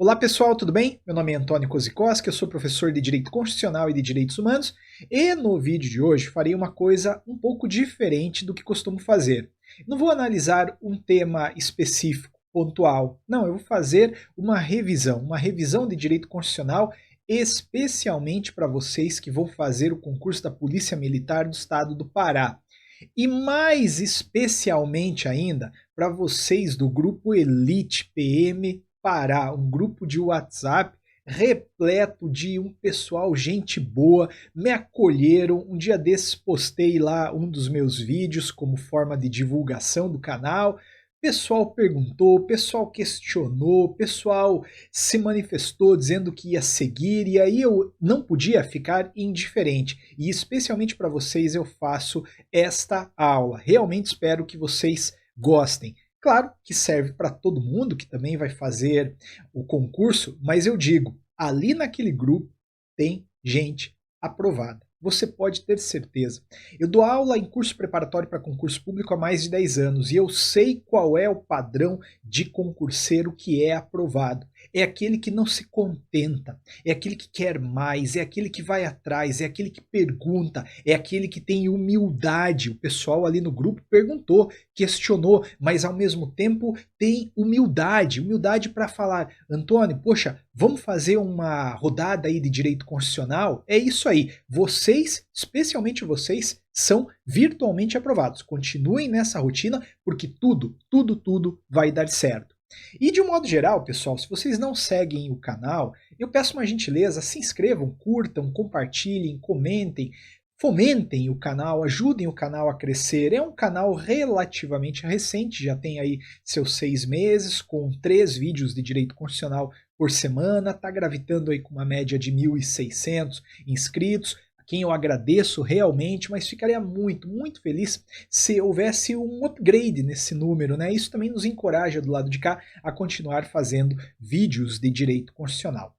Olá pessoal, tudo bem? Meu nome é Antônio Kozikoski, eu sou professor de Direito Constitucional e de Direitos Humanos e no vídeo de hoje farei uma coisa um pouco diferente do que costumo fazer. Não vou analisar um tema específico, pontual, não, eu vou fazer uma revisão de Direito Constitucional especialmente para vocês que vão fazer o concurso da Polícia Militar do Estado do Pará. E mais especialmente ainda para vocês do grupo Elite PM Pará, um grupo de WhatsApp repleto de um pessoal, gente boa, me acolheram. Um dia desses postei lá um dos meus vídeos como forma de divulgação do canal. Pessoal perguntou, pessoal questionou, pessoal se manifestou dizendo que ia seguir, e aí eu não podia ficar indiferente. E especialmente para vocês eu faço esta aula. Realmente espero que vocês gostem. Claro que serve para todo mundo que também vai fazer o concurso, mas eu digo, ali naquele grupo tem gente aprovada. Você pode ter certeza. Eu dou aula em curso preparatório para concurso público há mais de 10 anos e eu sei qual é o padrão de concurseiro que é aprovado. É aquele que não se contenta, é aquele que quer mais, é aquele que vai atrás, é aquele que pergunta, é aquele que tem humildade. O pessoal ali no grupo perguntou, questionou, mas ao mesmo tempo tem humildade, humildade para falar, Antônio, poxa, vamos fazer uma rodada aí de direito constitucional? É isso aí, vocês, especialmente vocês, são virtualmente aprovados. Continuem nessa rotina porque tudo vai dar certo. E de um modo geral, pessoal, se vocês não seguem o canal, eu peço uma gentileza, se inscrevam, curtam, compartilhem, comentem, fomentem o canal, ajudem o canal a crescer. É um canal relativamente recente, já tem aí seus 6 meses, com 3 vídeos de direito constitucional por semana, está gravitando aí com uma média de 1.600 inscritos, quem eu agradeço realmente, mas ficaria muito feliz se houvesse um upgrade nesse número, né? Isso também nos encoraja do lado de cá a continuar fazendo vídeos de direito constitucional.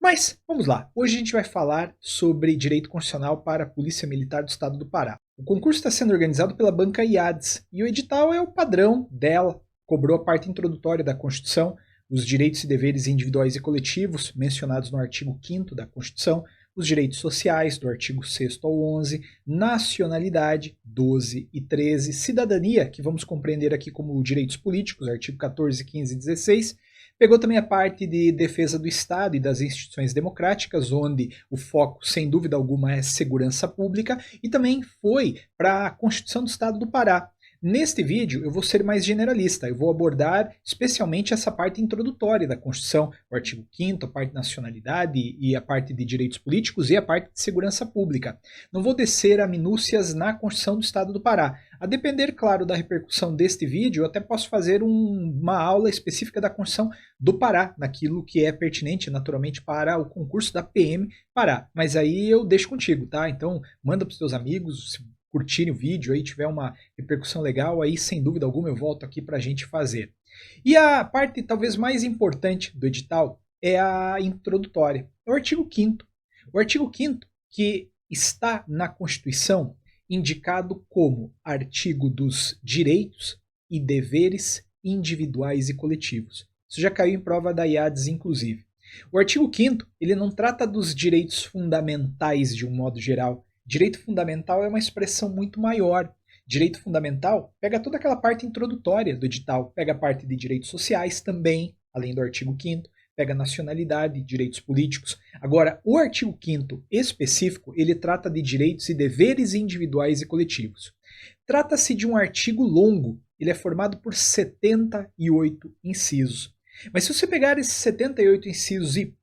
Mas vamos lá, hoje a gente vai falar sobre direito constitucional para a Polícia Militar do Estado do Pará. O concurso está sendo organizado pela banca IADES e o edital é o padrão dela, cobrou a parte introdutória da Constituição, os direitos e deveres individuais e coletivos mencionados no artigo 5º da Constituição, os direitos sociais, do artigo 6º ao 11, nacionalidade, 12 e 13, cidadania, que vamos compreender aqui como direitos políticos, artigo 14, 15 e 16, pegou também a parte de defesa do Estado e das instituições democráticas, onde o foco, sem dúvida alguma, é segurança pública, e também foi para a Constituição do Estado do Pará. Neste vídeo eu vou ser mais generalista, eu vou abordar especialmente essa parte introdutória da Constituição, o artigo 5º, a parte de nacionalidade e a parte de direitos políticos e a parte de segurança pública. Não vou descer a minúcias na Constituição do Estado do Pará. A depender, claro, da repercussão deste vídeo, eu até posso fazer uma aula específica da Constituição do Pará, naquilo que é pertinente naturalmente para o concurso da PM Pará. Mas aí eu deixo contigo, tá? Então manda para os teus amigos, curtirem o vídeo, aí tiver uma repercussão legal, aí sem dúvida alguma eu volto aqui para a gente fazer. E a parte talvez mais importante do edital é a introdutória, é o artigo 5º. O artigo 5º que está na Constituição indicado como artigo dos direitos e deveres individuais e coletivos. Isso já caiu em prova da IADES, inclusive. O artigo 5º ele não trata dos direitos fundamentais de um modo geral. Direito fundamental é uma expressão muito maior. Direito fundamental pega toda aquela parte introdutória do edital, pega a parte de direitos sociais também, além do artigo 5º, pega nacionalidade, direitos políticos. Agora, o artigo 5º específico, ele trata de direitos e deveres individuais e coletivos. Trata-se de um artigo longo, ele é formado por 78 incisos. Mas se você pegar esses 78 incisos e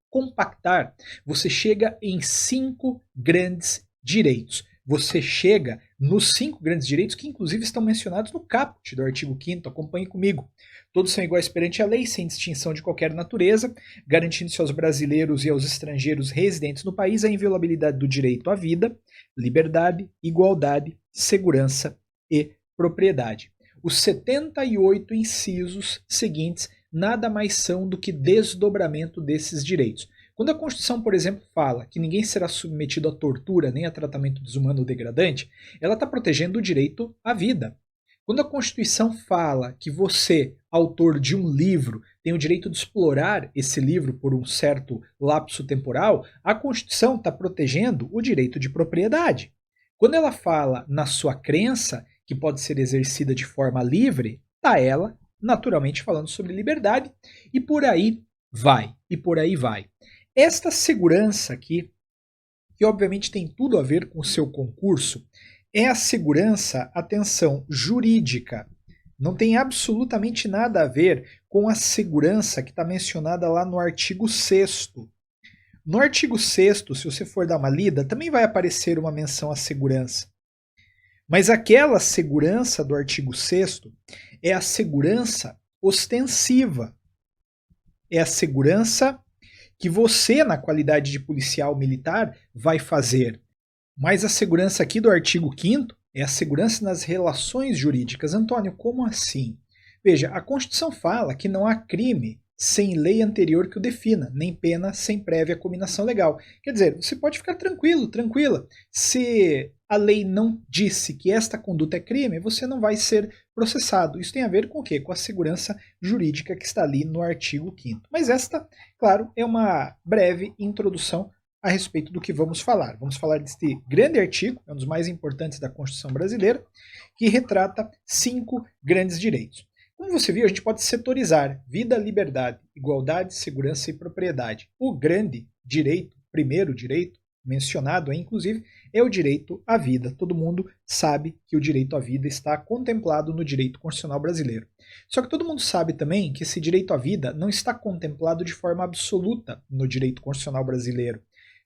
compactar, você chega em 5 grandes direitos. Você chega nos 5 grandes direitos que inclusive estão mencionados no caput do artigo 5º, acompanhe comigo. Todos são iguais perante a lei, sem distinção de qualquer natureza, garantindo-se aos brasileiros e aos estrangeiros residentes no país a inviolabilidade do direito à vida, liberdade, igualdade, segurança e propriedade. Os 78 incisos seguintes nada mais são do que desdobramento desses direitos. Quando a Constituição, por exemplo, fala que ninguém será submetido a tortura nem a tratamento desumano ou degradante, ela está protegendo o direito à vida. Quando a Constituição fala que você, autor de um livro, tem o direito de explorar esse livro por um certo lapso temporal, a Constituição está protegendo o direito de propriedade. Quando ela fala na sua crença, que pode ser exercida de forma livre, está ela, naturalmente, falando sobre liberdade, e por aí vai, e por aí vai. Esta segurança aqui, que obviamente tem tudo a ver com o seu concurso, é a segurança, atenção, jurídica. Não tem absolutamente nada a ver com a segurança que está mencionada lá no artigo 6º. No artigo 6º, se você for dar uma lida, também vai aparecer uma menção à segurança. Mas aquela segurança do artigo 6º é a segurança ostensiva. É a segurança que você, na qualidade de policial militar, vai fazer. Mas a segurança aqui do artigo 5º é a segurança nas relações jurídicas. Antônio, como assim? Veja, a Constituição fala que não há crime sem lei anterior que o defina, nem pena sem prévia cominação legal. Quer dizer, você pode ficar tranquilo, tranquila. Se a lei não disse que esta conduta é crime, você não vai ser processado. Isso tem a ver com o quê? Com a segurança jurídica que está ali no artigo 5º. Mas esta, claro, é uma breve introdução a respeito do que vamos falar. Vamos falar deste grande artigo, é um dos mais importantes da Constituição brasileira, que retrata 5 grandes direitos. Como você viu, a gente pode setorizar vida, liberdade, igualdade, segurança e propriedade. O grande direito, primeiro direito, mencionado aí, inclusive, é o direito à vida. Todo mundo sabe que o direito à vida está contemplado no direito constitucional brasileiro. Só que todo mundo sabe também que esse direito à vida não está contemplado de forma absoluta no direito constitucional brasileiro.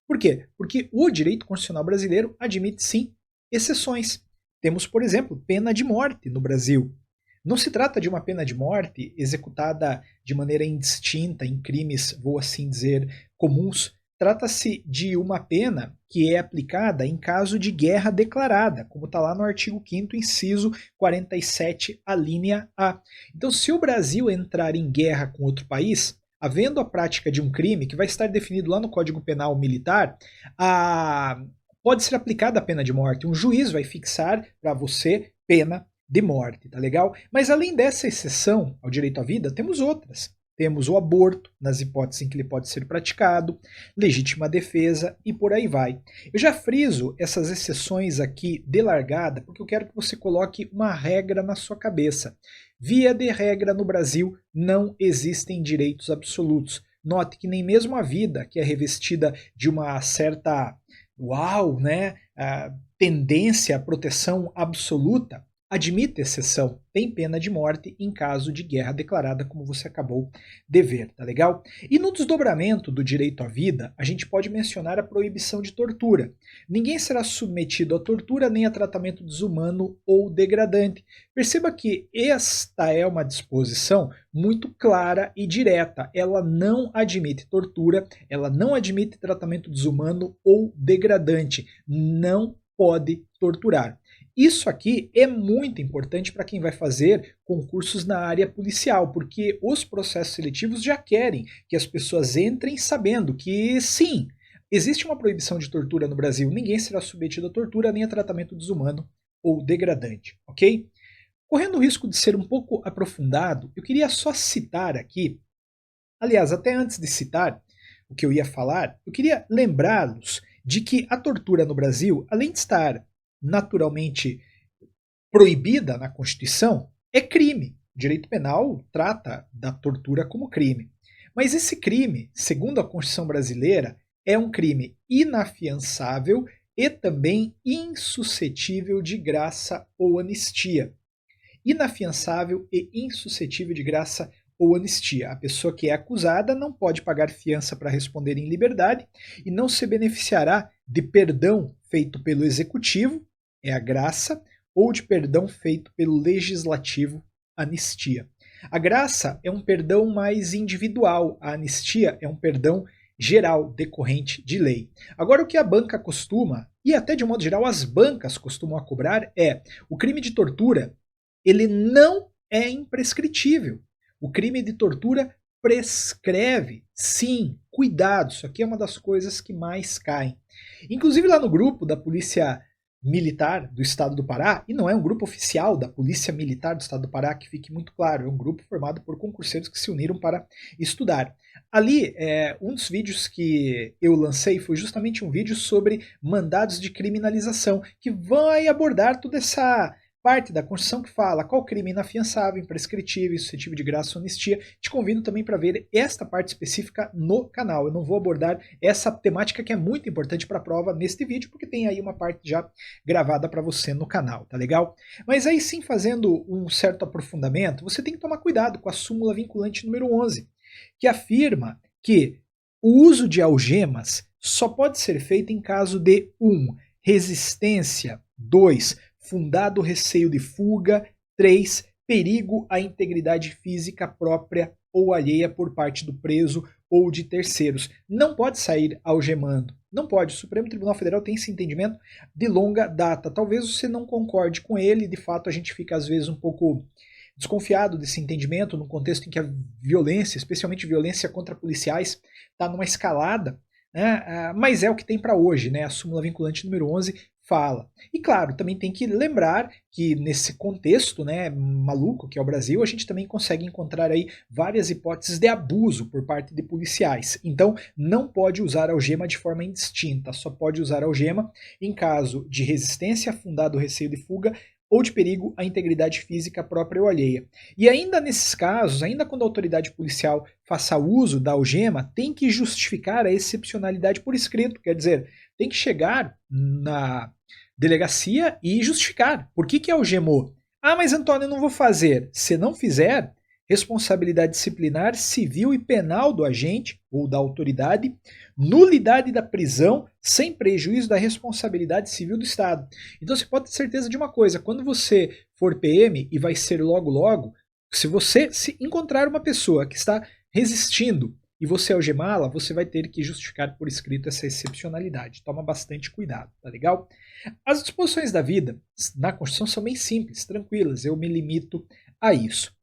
Por quê? Porque o direito constitucional brasileiro admite, sim, exceções. Temos, por exemplo, pena de morte no Brasil. Não se trata de uma pena de morte executada de maneira indistinta em crimes, vou assim dizer, comuns. Trata-se de uma pena que é aplicada em caso de guerra declarada, como está lá no artigo 5º, inciso 47, a linha A. Então, se o Brasil entrar em guerra com outro país, havendo a prática de um crime que vai estar definido lá no Código Penal Militar, pode ser aplicada a pena de morte. Um juiz vai fixar para você pena de morte, tá legal? Mas além dessa exceção ao direito à vida, temos outras. Temos o aborto, nas hipóteses em que ele pode ser praticado, legítima defesa e por aí vai. Eu já friso essas exceções aqui de largada porque eu quero que você coloque uma regra na sua cabeça. Via de regra, no Brasil, não existem direitos absolutos. Note que nem mesmo a vida, que é revestida de uma certa, tendência à proteção absoluta, admite exceção, tem pena de morte em caso de guerra declarada, como você acabou de ver, tá legal? E no desdobramento do direito à vida, a gente pode mencionar a proibição de tortura. Ninguém será submetido a tortura nem a tratamento desumano ou degradante. Perceba que esta é uma disposição muito clara e direta. Ela não admite tortura, ela não admite tratamento desumano ou degradante. Não pode torturar. Isso aqui é muito importante para quem vai fazer concursos na área policial, porque os processos seletivos já querem que as pessoas entrem sabendo que, sim, existe uma proibição de tortura no Brasil, ninguém será submetido a tortura nem a tratamento desumano ou degradante, ok? Correndo o risco de ser um pouco aprofundado, eu queria só citar aqui, aliás, até antes de citar o que eu ia falar, eu queria lembrá-los de que a tortura no Brasil, além de estar naturalmente proibida na Constituição, é crime. O direito penal trata da tortura como crime. Mas esse crime, segundo a Constituição brasileira, é um crime inafiançável e também insuscetível de graça ou anistia. Inafiançável e insuscetível de graça ou anistia. A pessoa que é acusada não pode pagar fiança para responder em liberdade e não se beneficiará de perdão feito pelo executivo, é a graça, ou de perdão feito pelo legislativo, anistia. A graça é um perdão mais individual, a anistia é um perdão geral, decorrente de lei. Agora, o que a banca costuma, e até de um modo geral as bancas costumam cobrar, é o crime de tortura, ele não é imprescritível. O crime de tortura prescreve, sim, cuidado, isso aqui é uma das coisas que mais caem. Inclusive lá no grupo da Polícia Militar do Estado do Pará, e não é um grupo oficial da Polícia Militar do Estado do Pará, que fique muito claro, é um grupo formado por concurseiros que se uniram para estudar. Ali, um dos vídeos que eu lancei foi justamente um vídeo sobre mandados de criminalização, que vai abordar toda essa parte da Constituição que fala qual crime é inafiançável, imprescritível, suscetível de graça ou anistia. Te convido também para ver esta parte específica no canal. Eu não vou abordar essa temática que é muito importante para a prova neste vídeo, porque tem aí uma parte já gravada para você no canal, tá legal? Mas aí sim, fazendo um certo aprofundamento, você tem que tomar cuidado com a súmula vinculante número 11, que afirma que o uso de algemas só pode ser feito em caso de 1. Resistência, 2. Fundado receio de fuga, 3. Perigo à integridade física própria ou alheia por parte do preso ou de terceiros. Não pode sair algemando. Não pode. O Supremo Tribunal Federal tem esse entendimento de longa data. Talvez você não concorde com ele, de fato a gente fica às vezes um pouco desconfiado desse entendimento no contexto em que a violência, especialmente violência contra policiais, está numa escalada, né? Mas é o que tem para hoje, né? A súmula vinculante número 11 fala. E claro, também tem que lembrar que nesse contexto, né, maluco que é o Brasil, a gente também consegue encontrar aí várias hipóteses de abuso por parte de policiais. Então, não pode usar algema de forma indistinta, só pode usar algema em caso de resistência, fundado receio de fuga, ou de perigo à integridade física própria ou alheia. E ainda nesses casos, ainda quando a autoridade policial faça uso da algema, tem que justificar a excepcionalidade por escrito, quer dizer, tem que chegar na delegacia e justificar. Por que algemou? Ah, mas Antônio, eu não vou fazer. Se não fizer, responsabilidade disciplinar, civil e penal do agente ou da autoridade, nulidade da prisão sem prejuízo da responsabilidade civil do Estado. Então você pode ter certeza de uma coisa, quando você for PM, e vai ser logo logo, se você se encontrar uma pessoa que está resistindo e você algemá-la, você vai ter que justificar por escrito essa excepcionalidade. Toma bastante cuidado, tá legal? As disposições da vida na Constituição são bem simples, tranquilas, eu me limito a isso.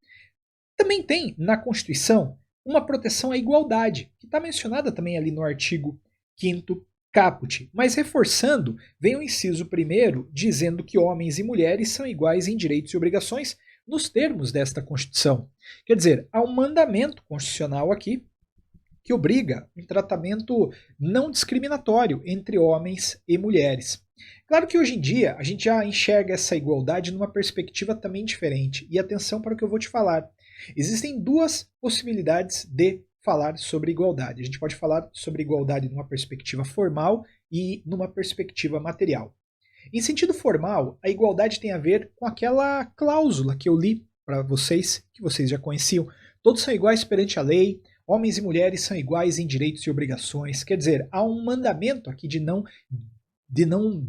Também tem na Constituição uma proteção à igualdade, que está mencionada também ali no artigo 5º caput, mas reforçando, vem o inciso 1º dizendo que homens e mulheres são iguais em direitos e obrigações nos termos desta Constituição. Quer dizer, há um mandamento constitucional aqui que obriga um tratamento não discriminatório entre homens e mulheres. Claro que hoje em dia a gente já enxerga essa igualdade numa perspectiva também diferente. E atenção para o que eu vou te falar. Existem duas possibilidades de falar sobre igualdade. A gente pode falar sobre igualdade numa perspectiva formal e numa perspectiva material. Em sentido formal, a igualdade tem a ver com aquela cláusula que eu li para vocês, que vocês já conheciam. Todos são iguais perante a lei, homens e mulheres são iguais em direitos e obrigações. Quer dizer, há um mandamento aqui de não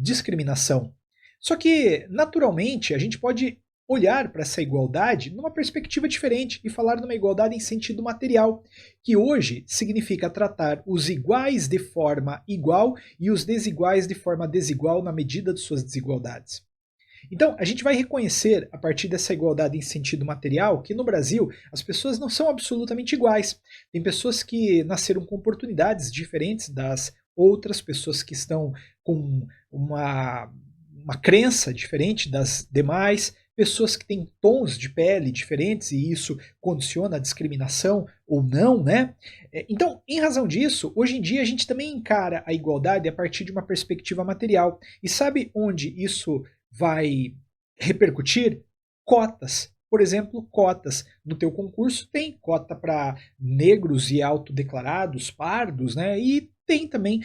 discriminação. Só que, naturalmente, a gente pode olhar para essa igualdade numa perspectiva diferente e falar numa igualdade em sentido material, que hoje significa tratar os iguais de forma igual e os desiguais de forma desigual na medida de suas desigualdades. Então, a gente vai reconhecer, a partir dessa igualdade em sentido material, que no Brasil as pessoas não são absolutamente iguais. Tem pessoas que nasceram com oportunidades diferentes das outras, pessoas que estão com uma crença diferente das demais, pessoas que têm tons de pele diferentes e isso condiciona a discriminação ou não, né? Então, em razão disso, hoje em dia a gente também encara a igualdade a partir de uma perspectiva material. E sabe onde isso vai repercutir? Cotas. Por exemplo, cotas. No teu concurso tem cota para negros e autodeclarados, pardos, né? E tem também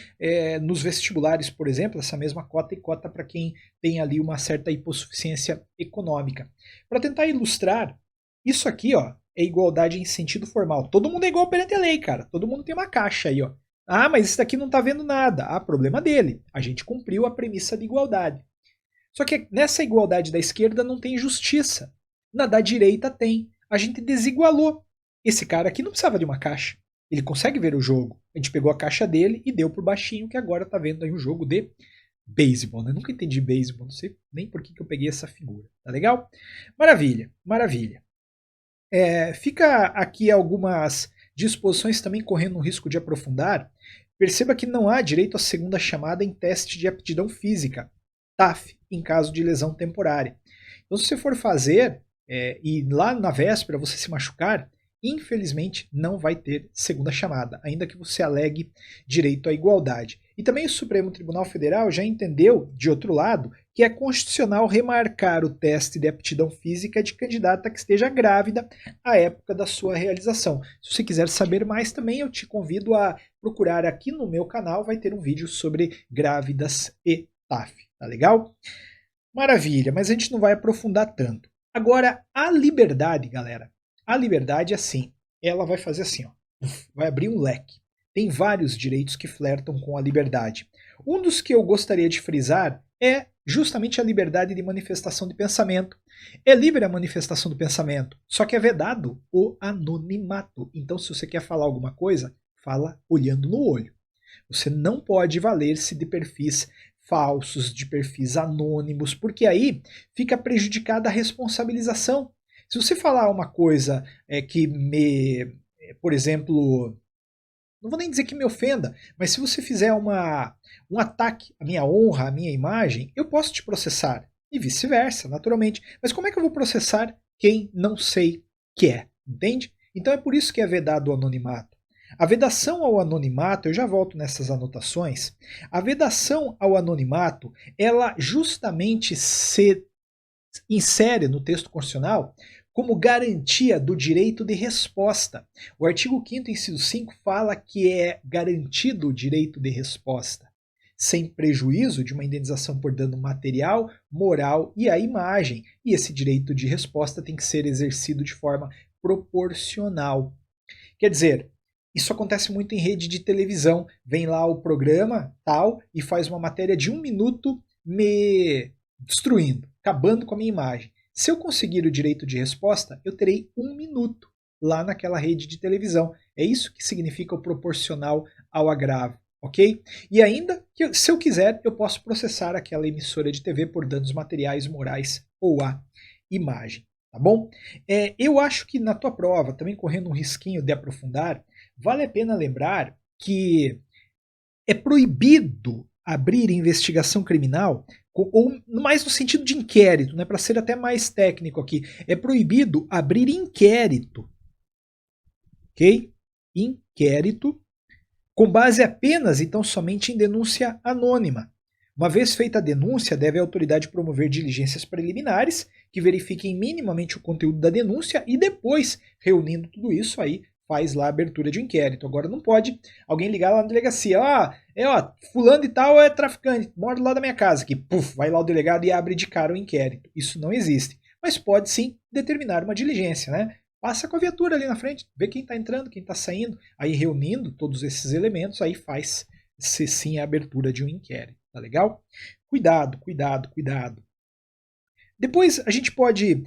nos vestibulares, por exemplo, essa mesma cota e cota para quem tem ali uma certa hipossuficiência econômica. Para tentar ilustrar, isso aqui ó, é igualdade em sentido formal. Todo mundo é igual perante a lei, cara. Todo mundo tem uma caixa aí. Ó. Ah, mas esse daqui não está vendo nada. Ah, problema dele. A gente cumpriu a premissa de igualdade. Só que nessa igualdade da esquerda não tem justiça. Na da direita tem. A gente desigualou. Esse cara aqui não precisava de uma caixa. Ele consegue ver o jogo. A gente pegou a caixa dele e deu pro baixinho que agora tá vendo aí um jogo de beisebol. Né? Eu nunca entendi beisebol, não sei nem por que eu peguei essa figura. Tá legal? Maravilha, maravilha. Fica aqui algumas disposições também correndo o risco de aprofundar. Perceba que não há direito à segunda chamada em teste de aptidão física. TAF, em caso de lesão temporária. Então, se você for fazer e lá na véspera você se machucar, infelizmente não vai ter segunda chamada, ainda que você alegue direito à igualdade. E também o Supremo Tribunal Federal já entendeu, de outro lado, que é constitucional remarcar o teste de aptidão física de candidata que esteja grávida à época da sua realização. Se você quiser saber mais também, eu te convido a procurar aqui no meu canal, vai ter um vídeo sobre grávidas e TAF, tá legal? Maravilha, mas a gente não vai aprofundar tanto. Agora, a liberdade, galera, a liberdade é assim, ela vai fazer assim, ó, vai abrir um leque. Tem vários direitos que flertam com a liberdade. Um dos que eu gostaria de frisar é justamente a liberdade de manifestação de pensamento. É livre a manifestação do pensamento, só que é vedado o anonimato. Então, se você quer falar alguma coisa, fala olhando no olho. Você não pode valer-se de perfis falsos, de perfis anônimos, porque aí fica prejudicada a responsabilização. Se você falar uma coisa que por exemplo, não vou nem dizer que me ofenda, mas se você fizer um ataque à minha honra, à minha imagem, eu posso te processar. E vice-versa, naturalmente. Mas como é que eu vou processar quem não sei que é? Entende? Então é por isso que é vedado o anonimato. A vedação ao anonimato, eu já volto nessas anotações, a vedação ao anonimato, ela justamente se insere no texto constitucional como garantia do direito de resposta. O artigo 5º, inciso 5, fala que é garantido o direito de resposta, sem prejuízo de uma indenização por dano material, moral e à imagem. E esse direito de resposta tem que ser exercido de forma proporcional. Quer dizer, isso acontece muito em rede de televisão. Vem lá o programa tal e faz uma matéria de 1 minuto me destruindo, acabando com a minha imagem. Se eu conseguir o direito de resposta, eu terei 1 minuto lá naquela rede de televisão. É isso que significa o proporcional ao agravo, ok? E ainda, se eu quiser, eu posso processar aquela emissora de TV por danos materiais, morais ou à imagem, tá bom? Eu acho que na tua prova, também correndo um risquinho de aprofundar, vale a pena lembrar que é proibido abrir investigação criminal, ou mais no sentido de inquérito, né, para ser até mais técnico aqui, é proibido abrir inquérito, ok? Inquérito, com base apenas, então, somente em denúncia anônima. Uma vez feita a denúncia, deve a autoridade promover diligências preliminares que verifiquem minimamente o conteúdo da denúncia e depois, reunindo tudo isso aí, faz lá a abertura de um inquérito. Agora não pode alguém ligar lá na delegacia, fulano e tal é traficante, mora do lado da minha casa, que vai lá o delegado e abre de cara o inquérito. Isso não existe. Mas pode sim determinar uma diligência, né? Passa com a viatura ali na frente, vê quem está entrando, quem está saindo, aí reunindo todos esses elementos, aí faz-se sim a abertura de um inquérito, tá legal? Cuidado, cuidado, cuidado. Depois a gente pode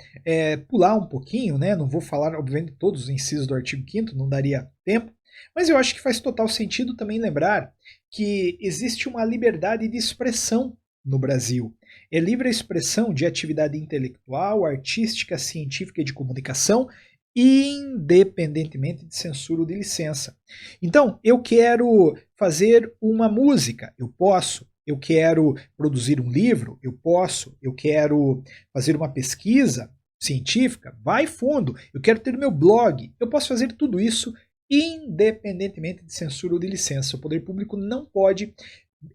pular um pouquinho, né? Não vou falar, obviamente, todos os incisos do artigo 5º, não daria tempo, mas eu acho que faz total sentido também lembrar que existe uma liberdade de expressão no Brasil. É livre a expressão de atividade intelectual, artística, científica e de comunicação, independentemente de censura ou de licença. Então, eu quero fazer uma música, eu posso. Eu quero produzir um livro, eu posso. Eu quero fazer uma pesquisa científica, vai fundo. Eu quero ter meu blog, eu posso fazer tudo isso independentemente de censura ou de licença. O poder público não pode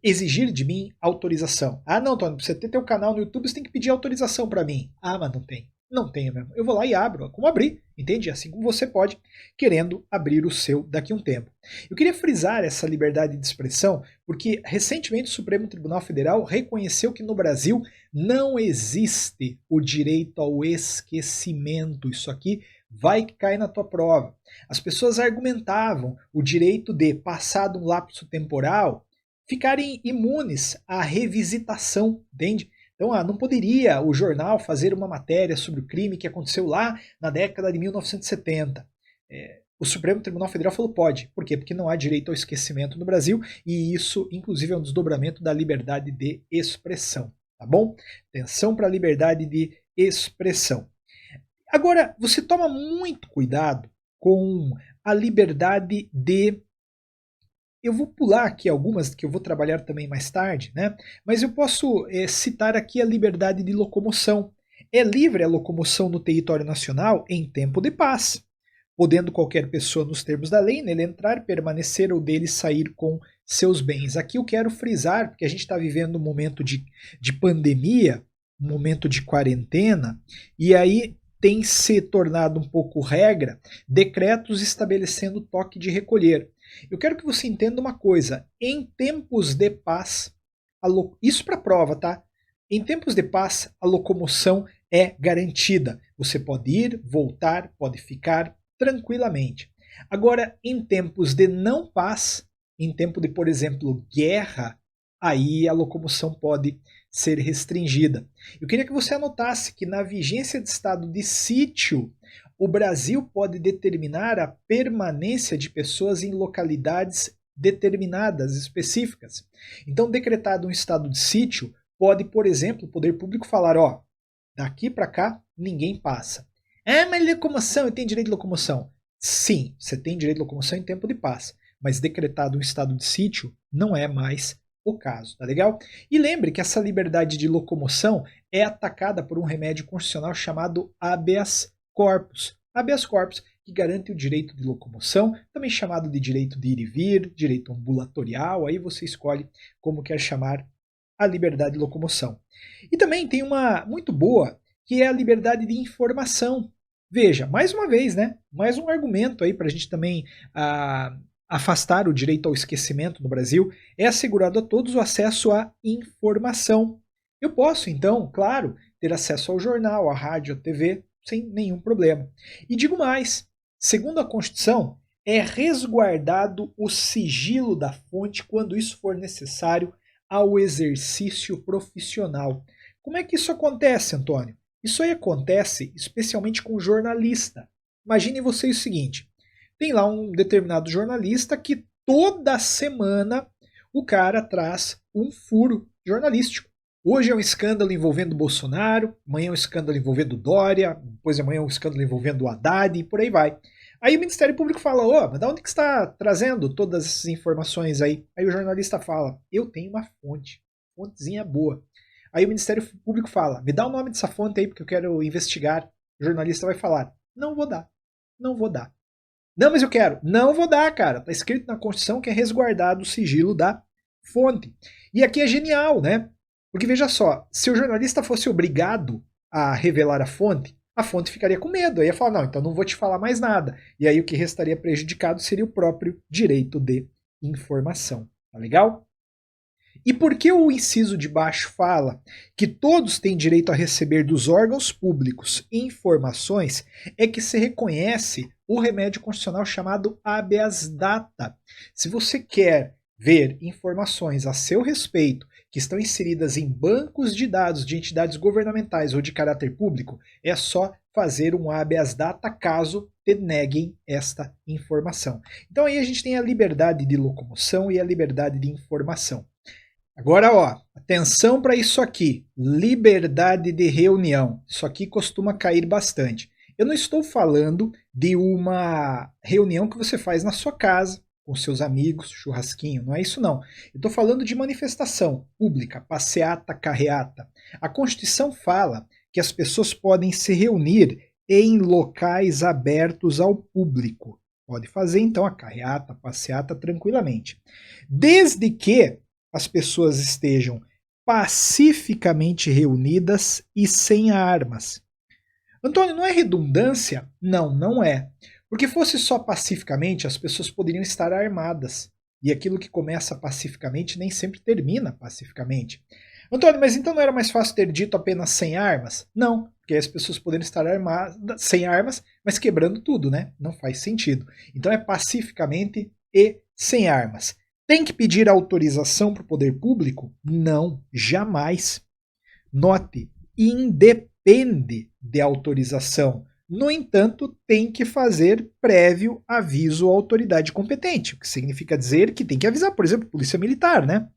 exigir de mim autorização. Ah, não, Tony, para você ter teu canal no YouTube, você tem que pedir autorização para mim. Ah, mas não tem. Não tenho mesmo. Eu vou lá e abro, como abrir, entende? Assim como você pode, querendo abrir o seu daqui a um tempo. Eu queria frisar essa liberdade de expressão, porque recentemente o Supremo Tribunal Federal reconheceu que no Brasil não existe o direito ao esquecimento. Isso aqui vai cair na tua prova. As pessoas argumentavam o direito de, passado um lapso temporal, ficarem imunes à revisitação, entende? Então, não poderia o jornal fazer uma matéria sobre o crime que aconteceu lá na década de 1970. O Supremo Tribunal Federal falou pode. Por quê? Porque não há direito ao esquecimento no Brasil e isso, inclusive, é um desdobramento da liberdade de expressão. Tá bom? Atenção para a liberdade de expressão. Agora, você toma muito cuidado com a liberdade de eu vou pular aqui algumas que eu vou trabalhar também mais tarde, né? Mas eu posso citar aqui a liberdade de locomoção. É livre a locomoção no território nacional em tempo de paz, podendo qualquer pessoa, nos termos da lei, nele entrar, permanecer ou dele sair com seus bens. Aqui eu quero frisar, porque a gente está vivendo um momento de pandemia, um momento de quarentena, e aí tem se tornado um pouco regra decretos estabelecendo toque de recolher. Eu quero que você entenda uma coisa: em tempos de paz, isso para prova, tá? Em tempos de paz, a locomoção é garantida. Você pode ir, voltar, pode ficar tranquilamente. Agora, em tempos de não paz, em tempo de, por exemplo, guerra, aí a locomoção pode ser restringida. Eu queria que você anotasse que na vigência de estado de sítio, o Brasil pode determinar a permanência de pessoas em localidades determinadas, específicas. Então, decretado um estado de sítio, pode, por exemplo, o poder público falar, ó, daqui para cá ninguém passa. Ah, mas locomoção, eu tenho direito de locomoção. Sim, você tem direito de locomoção em tempo de paz, mas decretado um estado de sítio não é mais o caso, tá legal? E lembre que essa liberdade de locomoção é atacada por um remédio constitucional chamado habeas corpus. Habeas corpus, que garante o direito de locomoção, também chamado de direito de ir e vir, direito ambulatorial, aí você escolhe como quer chamar a liberdade de locomoção. E também tem uma muito boa, que é a liberdade de informação. Veja, mais uma vez, né? Mais um argumento aí para a gente também afastar o direito ao esquecimento no Brasil, é assegurado a todos o acesso à informação. Eu posso, então, claro, ter acesso ao jornal, à rádio, à TV, sem nenhum problema. E digo mais, segundo a Constituição, é resguardado o sigilo da fonte quando isso for necessário ao exercício profissional. Como é que isso acontece, Antônio? Isso aí acontece especialmente com jornalista. Imagine você o seguinte, tem lá um determinado jornalista que toda semana o cara traz um furo jornalístico. Hoje é um escândalo envolvendo Bolsonaro, amanhã é um escândalo envolvendo Dória, depois amanhã é um escândalo envolvendo o Haddad e por aí vai. Aí o Ministério Público fala, ô, mas de onde que você está trazendo todas essas informações aí? Aí o jornalista fala, eu tenho uma fontezinha boa. Aí o Ministério Público fala, me dá o nome dessa fonte aí porque eu quero investigar. O jornalista vai falar, não vou dar, não vou dar. Não, mas eu quero. Não vou dar, cara. Tá escrito na Constituição que é resguardado o sigilo da fonte. E aqui é genial, né? Porque veja só, se o jornalista fosse obrigado a revelar a fonte ficaria com medo. Aí ia falar, não, então não vou te falar mais nada. E aí o que restaria prejudicado seria o próprio direito de informação. Tá legal? E por que o inciso de baixo fala que todos têm direito a receber dos órgãos públicos informações, é que se reconhece o remédio constitucional chamado habeas data. Se você quer ver informações a seu respeito que estão inseridas em bancos de dados de entidades governamentais ou de caráter público, é só fazer um habeas data caso te neguem esta informação. Então aí a gente tem a liberdade de locomoção e a liberdade de informação. Agora, ó, atenção para isso aqui, liberdade de reunião. Isso aqui costuma cair bastante. Eu não estou falando de uma reunião que você faz na sua casa, com seus amigos, churrasquinho, não é isso não. Eu estou falando de manifestação pública, passeata, carreata. A Constituição fala que as pessoas podem se reunir em locais abertos ao público. Pode fazer então a carreata, a passeata tranquilamente. Desde que as pessoas estejam pacificamente reunidas e sem armas. Antônio, não é redundância? Não, não é. Porque fosse só pacificamente, as pessoas poderiam estar armadas. E aquilo que começa pacificamente nem sempre termina pacificamente. Antônio, mas então não era mais fácil ter dito apenas sem armas? Não, porque as pessoas poderiam estar armadas, sem armas, mas quebrando tudo, né? Não faz sentido. Então é pacificamente e sem armas. Tem que pedir autorização para o poder público? Não, jamais. Note, independe de autorização. No entanto, tem que fazer prévio aviso à autoridade competente, o que significa dizer que tem que avisar, por exemplo, Polícia Militar, né?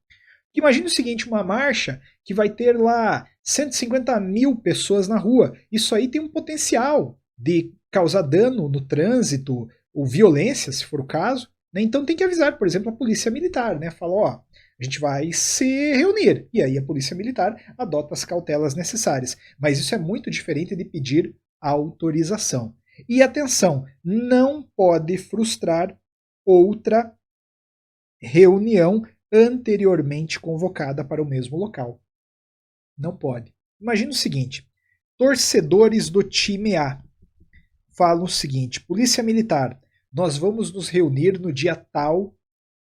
Imagine o seguinte, uma marcha que vai ter lá 150 mil pessoas na rua. Isso aí tem um potencial de causar dano no trânsito, ou violência, se for o caso. né? Então tem que avisar, por exemplo, a polícia militar, né? Fala, ó, a gente vai se reunir. E aí a polícia militar adota as cautelas necessárias. Mas isso é muito diferente de pedir autorização. E atenção, não pode frustrar outra reunião anteriormente convocada para o mesmo local. Não pode. Imagina o seguinte, torcedores do time A falam o seguinte, polícia militar, nós vamos nos reunir no dia tal,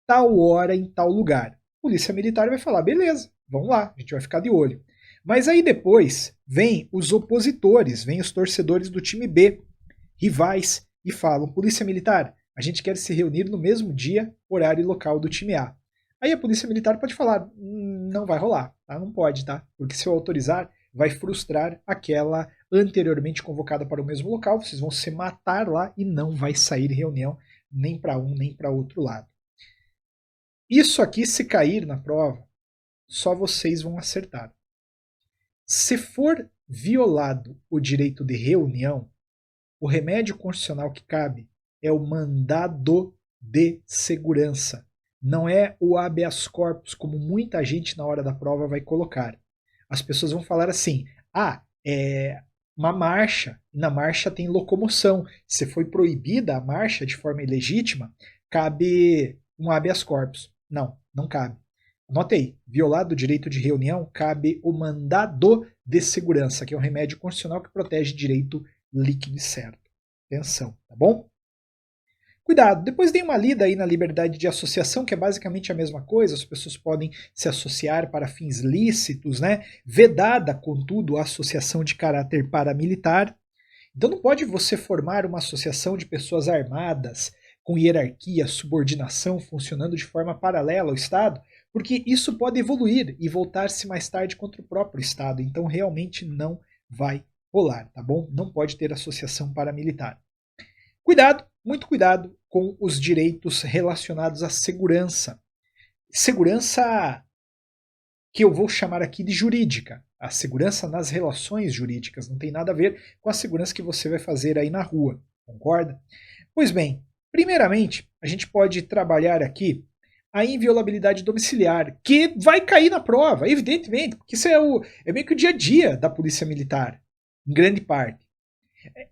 tal hora, em tal lugar. Polícia militar vai falar, beleza, vamos lá, a gente vai ficar de olho. Mas aí depois vem os opositores, vem os torcedores do time B, rivais, e falam, polícia militar, a gente quer se reunir no mesmo dia, horário e local do time A. Aí a polícia militar pode falar, não vai rolar, tá? Não pode, tá? Porque se eu autorizar, vai frustrar aquela anteriormente convocada para o mesmo local, vocês vão se matar lá e não vai sair reunião nem para um nem para outro lado. Isso aqui, se cair na prova, só vocês vão acertar. Se for violado o direito de reunião, o remédio constitucional que cabe é o mandado de segurança. Não é o habeas corpus, como muita gente na hora da prova vai colocar. As pessoas vão falar assim, é uma marcha, e na marcha tem locomoção. Se foi proibida a marcha de forma ilegítima, cabe um habeas corpus. Não, não cabe. Anote aí, violado o direito de reunião, cabe o mandado de segurança, que é um remédio constitucional que protege direito líquido e certo. Atenção, tá bom? Cuidado, depois dei uma lida aí na liberdade de associação, que é basicamente a mesma coisa, as pessoas podem se associar para fins lícitos, né? Vedada, contudo, a associação de caráter paramilitar. Então não pode você formar uma associação de pessoas armadas, com hierarquia, subordinação, funcionando de forma paralela ao Estado, porque isso pode evoluir e voltar-se mais tarde contra o próprio Estado. Então realmente não vai rolar, tá bom? Não pode ter associação paramilitar. Cuidado, muito cuidado com os direitos relacionados à segurança. Segurança que eu vou chamar aqui de jurídica. A segurança nas relações jurídicas não tem nada a ver com a segurança que você vai fazer aí na rua, concorda? Pois bem, primeiramente, a gente pode trabalhar aqui a inviolabilidade domiciliar, que vai cair na prova, evidentemente, porque isso é meio que o dia a dia da polícia militar, em grande parte.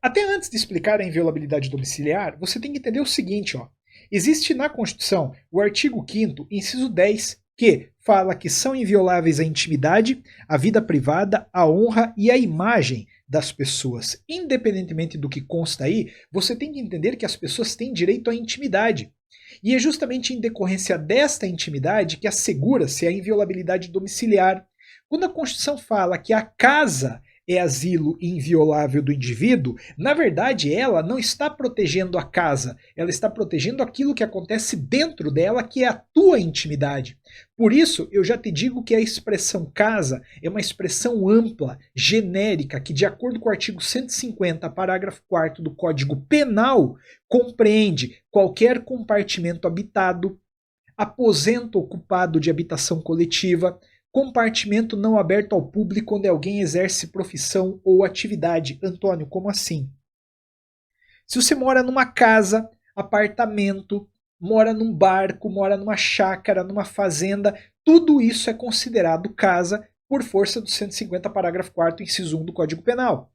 Até antes de explicar a inviolabilidade domiciliar, você tem que entender o seguinte, ó. Existe na Constituição o artigo 5º, inciso 10, que fala que são invioláveis a intimidade, a vida privada, a honra e a imagem das pessoas. Independentemente do que consta aí, você tem que entender que as pessoas têm direito à intimidade. E é justamente em decorrência desta intimidade que assegura-se a inviolabilidade domiciliar. Quando a Constituição fala que a casa é asilo inviolável do indivíduo, na verdade ela não está protegendo a casa, ela está protegendo aquilo que acontece dentro dela, que é a tua intimidade. Por isso, eu já te digo que a expressão casa é uma expressão ampla, genérica, que de acordo com o artigo 150, parágrafo 4º do Código Penal, compreende qualquer compartimento habitado, aposento ocupado de habitação coletiva, compartimento não aberto ao público onde alguém exerce profissão ou atividade. Antônio, como assim? Se você mora numa casa, apartamento, mora num barco, mora numa chácara, numa fazenda, tudo isso é considerado casa por força do 150, parágrafo 4º, inciso 1 do Código Penal.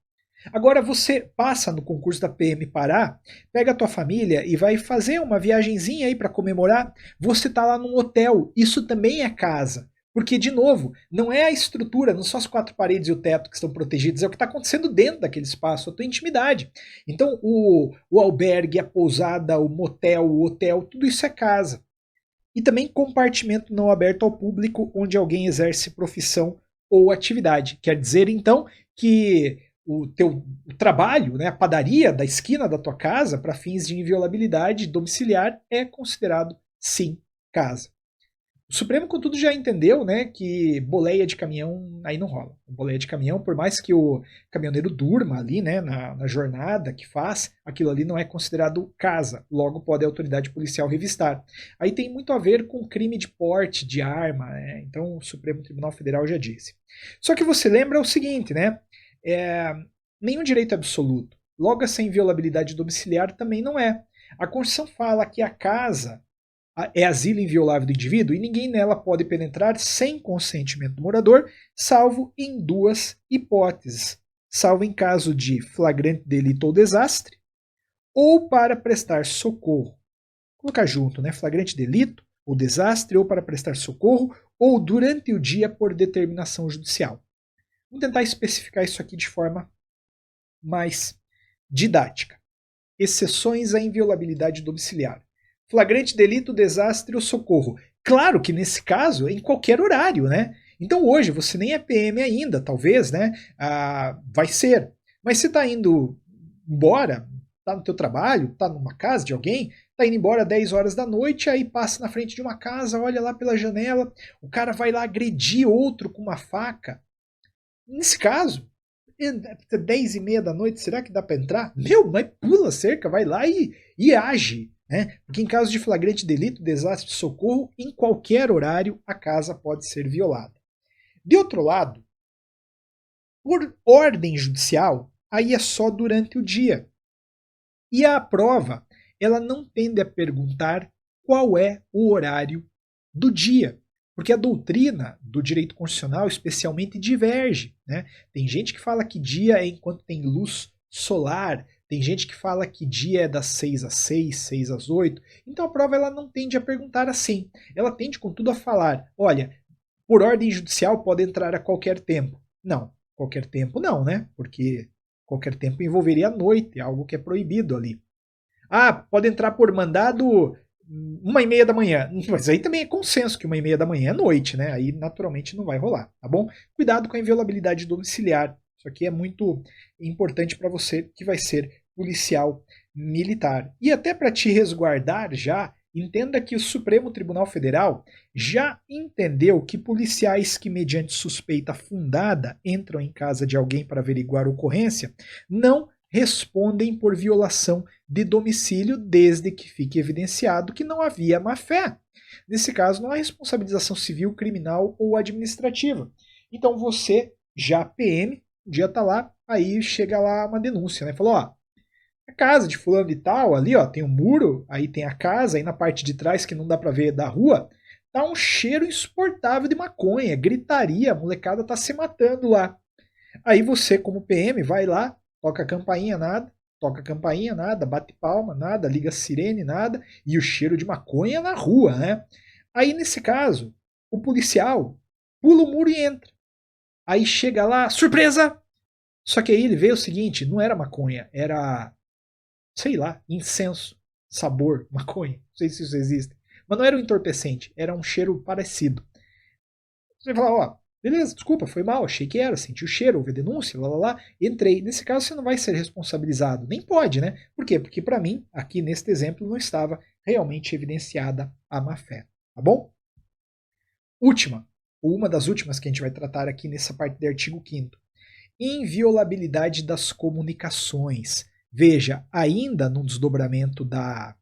Agora você passa no concurso da PM Pará, pega a tua família e vai fazer uma viagenzinha aí para comemorar, você tá lá num hotel, isso também é casa. Porque, de novo, não é a estrutura, não são as 4 paredes e o teto que estão protegidos, é o que está acontecendo dentro daquele espaço, a tua intimidade. Então, o albergue, a pousada, o motel, o hotel, tudo isso é casa. E também compartimento não aberto ao público onde alguém exerce profissão ou atividade. Quer dizer, então, que o teu trabalho, né, a padaria da esquina da tua casa, para fins de inviolabilidade domiciliar, é considerado, sim, casa. O Supremo, contudo, já entendeu, né, que boleia de caminhão aí não rola. Boleia de caminhão, por mais que o caminhoneiro durma ali, né, na jornada que faz, aquilo ali não é considerado casa. Logo, pode a autoridade policial revistar. Aí tem muito a ver com crime de porte de arma, né? Então o Supremo Tribunal Federal já disse. Só que você lembra o seguinte, né? Nenhum direito absoluto. Logo, essa inviolabilidade domiciliar também não é. A Constituição fala que a casa é asilo inviolável do indivíduo e ninguém nela pode penetrar sem consentimento do morador, salvo em duas hipóteses: salvo em caso de flagrante delito ou desastre, ou para prestar socorro. Vou colocar junto, né? Flagrante delito ou desastre, ou para prestar socorro, ou durante o dia por determinação judicial. Vamos tentar especificar isso aqui de forma mais didática. Exceções à inviolabilidade domiciliar. Flagrante delito, desastre ou socorro. Claro que nesse caso é em qualquer horário, né? Então hoje você nem é PM ainda, talvez, né? Vai ser. Mas você está indo embora, está no teu trabalho, está numa casa de alguém, está indo embora 10 horas da noite, aí passa na frente de uma casa, olha lá pela janela, o cara vai lá agredir outro com uma faca. Nesse caso, 10h30 da noite, será que dá para entrar? Meu, mas pula a cerca, vai lá e age. Né? Porque em caso de flagrante delito, desastre, socorro, em qualquer horário a casa pode ser violada. De outro lado, por ordem judicial, aí é só durante o dia. E a prova, ela não tende a perguntar qual é o horário do dia. Porque a doutrina do direito constitucional especialmente diverge. Né? Tem gente que fala que dia é enquanto tem luz solar, tem gente que fala que dia é das 6 às 6, 6 às 8. Então a prova ela não tende a perguntar assim. Ela tende, contudo, a falar, olha, por ordem judicial pode entrar a qualquer tempo. Não, qualquer tempo não, né? Porque qualquer tempo envolveria a noite, algo que é proibido ali. Ah, pode entrar por mandado 1h30 da manhã. Mas aí também é consenso que 1h30 da manhã é noite, né? Aí naturalmente não vai rolar, tá bom? Cuidado com a inviolabilidade domiciliar. Isso aqui é muito importante para você que vai ser policial militar. E até para te resguardar já, entenda que o Supremo Tribunal Federal já entendeu que policiais que, mediante suspeita fundada, entram em casa de alguém para averiguar a ocorrência, não respondem por violação de domicílio desde que fique evidenciado que não havia má-fé. Nesse caso, não há responsabilização civil, criminal ou administrativa. Então você, já PM, um dia tá lá, aí chega lá uma denúncia, né? Falou, ó, a casa de fulano e tal, ali ó, tem um muro, aí tem a casa, aí na parte de trás que não dá pra ver da rua, tá um cheiro insuportável de maconha, gritaria, a molecada tá se matando lá. Aí você, como PM, vai lá, toca a campainha, nada, bate palma, nada, liga a sirene, nada, e o cheiro de maconha na rua, né? Aí nesse caso, o policial pula o muro e entra. Aí chega lá, surpresa! Só que aí ele vê o seguinte, não era maconha, era, sei lá, incenso, sabor, maconha, não sei se isso existe. Mas não era um entorpecente, era um cheiro parecido. Você vai falar, ó, beleza, desculpa, foi mal, achei que era, senti o cheiro, houve a denúncia, lá, entrei. Nesse caso você não vai ser responsabilizado, nem pode, né? Por quê? Porque para mim, aqui neste exemplo, não estava realmente evidenciada a má-fé, tá bom? Última, ou uma das últimas que a gente vai tratar aqui nessa parte do artigo 5º. Inviolabilidade das comunicações. Veja, ainda no desdobramento da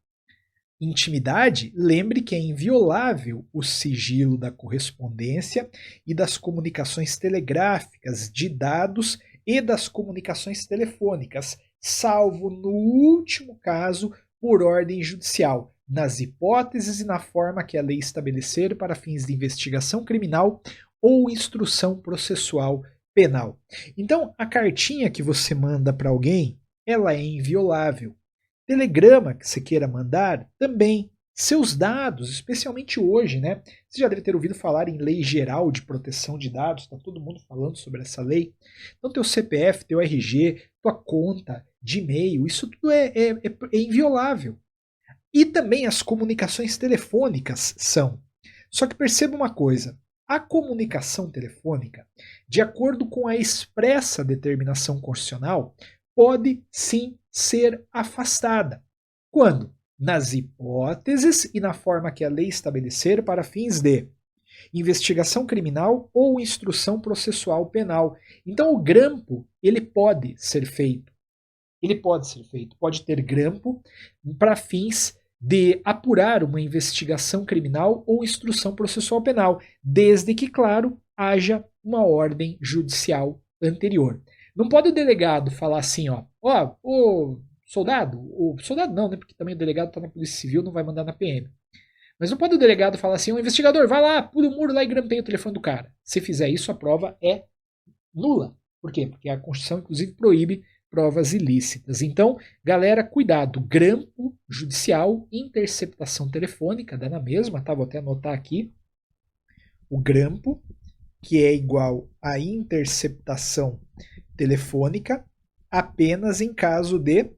intimidade, lembre que é inviolável o sigilo da correspondência e das comunicações telegráficas, de dados e das comunicações telefônicas, salvo no último caso por ordem judicial, nas hipóteses e na forma que a lei estabelecer para fins de investigação criminal ou instrução processual penal. Então, a cartinha que você manda para alguém, ela é inviolável. Telegrama que você queira mandar, também. Seus dados, especialmente hoje, né? Você já deve ter ouvido falar em Lei Geral de Proteção de Dados, está todo mundo falando sobre essa lei. Então, teu CPF, teu RG, tua conta de e-mail, isso tudo é inviolável. E também as comunicações telefônicas são. Só que perceba uma coisa, a comunicação telefônica, de acordo com a expressa determinação constitucional, pode sim ser afastada. Quando? Nas hipóteses e na forma que a lei estabelecer para fins de investigação criminal ou instrução processual penal. Então o grampo, ele pode ser feito. Ele pode ser feito. Pode ter grampo para fins de apurar uma investigação criminal ou instrução processual penal, desde que, claro, haja uma ordem judicial anterior. Não pode o delegado falar assim, ó, ô soldado, ou soldado não, né? Porque também o delegado está na Polícia Civil, não vai mandar na PM. Mas não pode o delegado falar assim, o investigador, vai lá, pula o muro lá e grampeia o telefone do cara. Se fizer isso, a prova é nula. Por quê? Porque a Constituição, inclusive, proíbe provas ilícitas. Então, galera, cuidado. Grampo judicial, interceptação telefônica, dá na mesma, tá? Vou até anotar aqui. O grampo, que é igual a interceptação telefônica, apenas em caso de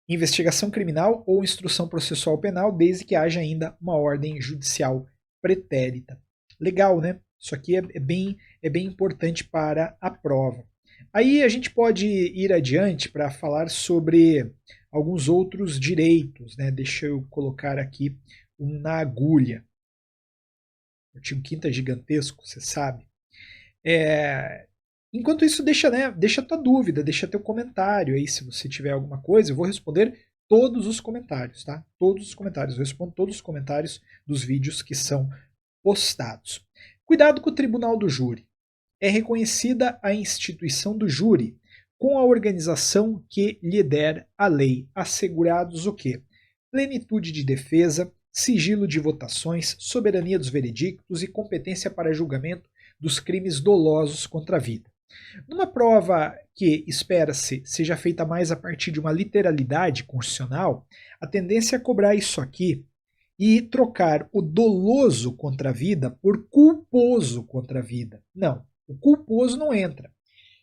investigação criminal ou instrução processual penal, desde que haja ainda uma ordem judicial pretérita. Legal, né? Isso aqui é bem importante para a prova. Aí a gente pode ir adiante para falar sobre alguns outros direitos, né? Deixa eu colocar aqui um na agulha. O artigo 5º é gigantesco, você sabe. Enquanto isso, deixa a tua dúvida, deixa teu comentário aí, se você tiver alguma coisa, eu vou responder todos os comentários, tá? Todos os comentários, eu respondo todos os comentários dos vídeos que são postados. Cuidado com o tribunal do júri. É reconhecida a instituição do júri com a organização que lhe der a lei, assegurados o quê? Plenitude de defesa, sigilo de votações, soberania dos veredictos e competência para julgamento dos crimes dolosos contra a vida. Numa prova que espera-se seja feita mais a partir de uma literalidade constitucional, a tendência é cobrar isso aqui e trocar o doloso contra a vida por culposo contra a vida. Não, o culposo não entra.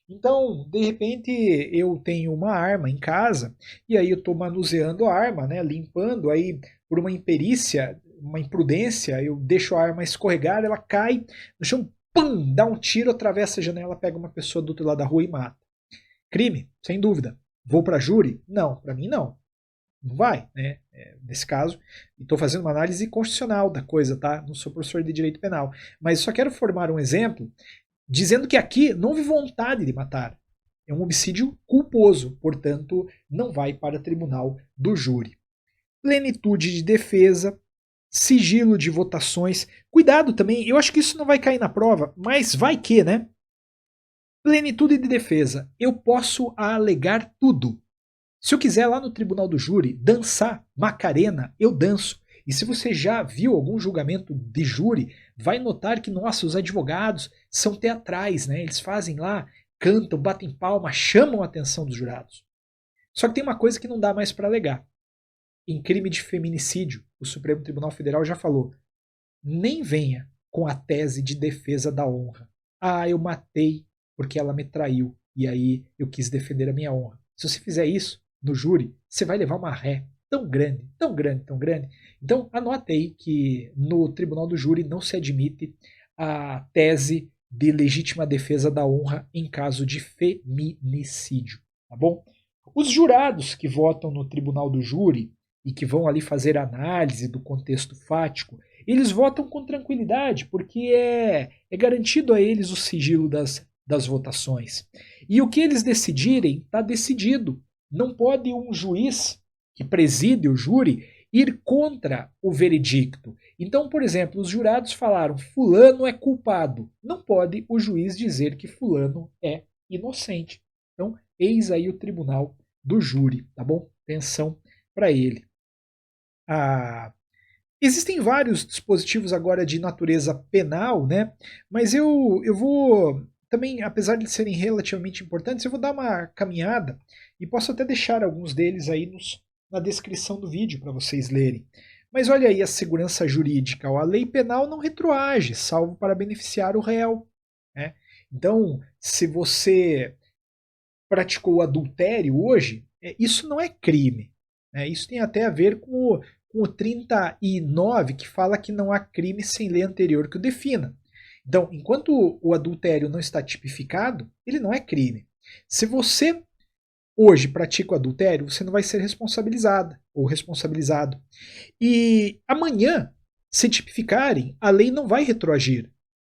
Então, de repente, eu tenho uma arma em casa e aí eu estou manuseando a arma, né, limpando, aí por uma imperícia, uma imprudência, eu deixo a arma escorregar, ela cai no chão, pum, dá um tiro, atravessa a janela, pega uma pessoa do outro lado da rua e mata. Crime, sem dúvida. Vou para júri? Não, para mim não. Não vai, né? Nesse caso, estou fazendo uma análise constitucional da coisa, tá? Não sou professor de direito penal. Mas só quero formar um exemplo dizendo que aqui não houve vontade de matar. É um homicídio culposo, portanto, não vai para tribunal do júri. Plenitude de defesa, sigilo de votações. Cuidado também, eu acho que isso não vai cair na prova, mas vai que, né? Plenitude de defesa. Eu posso alegar tudo. Se eu quiser lá no tribunal do júri dançar Macarena, eu danço. E se você já viu algum julgamento de júri, vai notar que, nossa, os advogados são teatrais, né? Eles fazem lá, cantam, batem palma, chamam a atenção dos jurados. Só que tem uma coisa que não dá mais para alegar. Em crime de feminicídio, o Supremo Tribunal Federal já falou: nem venha com a tese de defesa da honra. Ah, eu matei porque ela me traiu e aí eu quis defender a minha honra. Se você fizer isso no júri, você vai levar uma ré tão grande, tão grande, tão grande. Então, anote aí que no tribunal do júri não se admite a tese de legítima defesa da honra em caso de feminicídio, tá bom? Os jurados que votam no tribunal do júri e que vão ali fazer análise do contexto fático, eles votam com tranquilidade, porque é garantido a eles o sigilo das votações. E o que eles decidirem está decidido. Não pode um juiz que preside o júri ir contra o veredicto. Então, por exemplo, os jurados falaram: fulano é culpado. Não pode o juiz dizer que fulano é inocente. Então, eis aí o tribunal do júri, tá bom? Atenção para ele. Existem vários dispositivos agora de natureza penal, né? Mas eu vou também, apesar de serem relativamente importantes, eu vou dar uma caminhada e posso até deixar alguns deles aí na descrição do vídeo para vocês lerem. Mas olha aí a segurança jurídica. A lei penal não retroage, salvo para beneficiar o réu, né? Então, se você praticou adultério hoje, isso não é crime, né? Isso tem até a ver com o 39, que fala que não há crime sem lei anterior que o defina. Então, enquanto o adultério não está tipificado, ele não é crime. Se você hoje pratica o adultério, você não vai ser responsabilizada ou responsabilizado. E amanhã, se tipificarem, a lei não vai retroagir.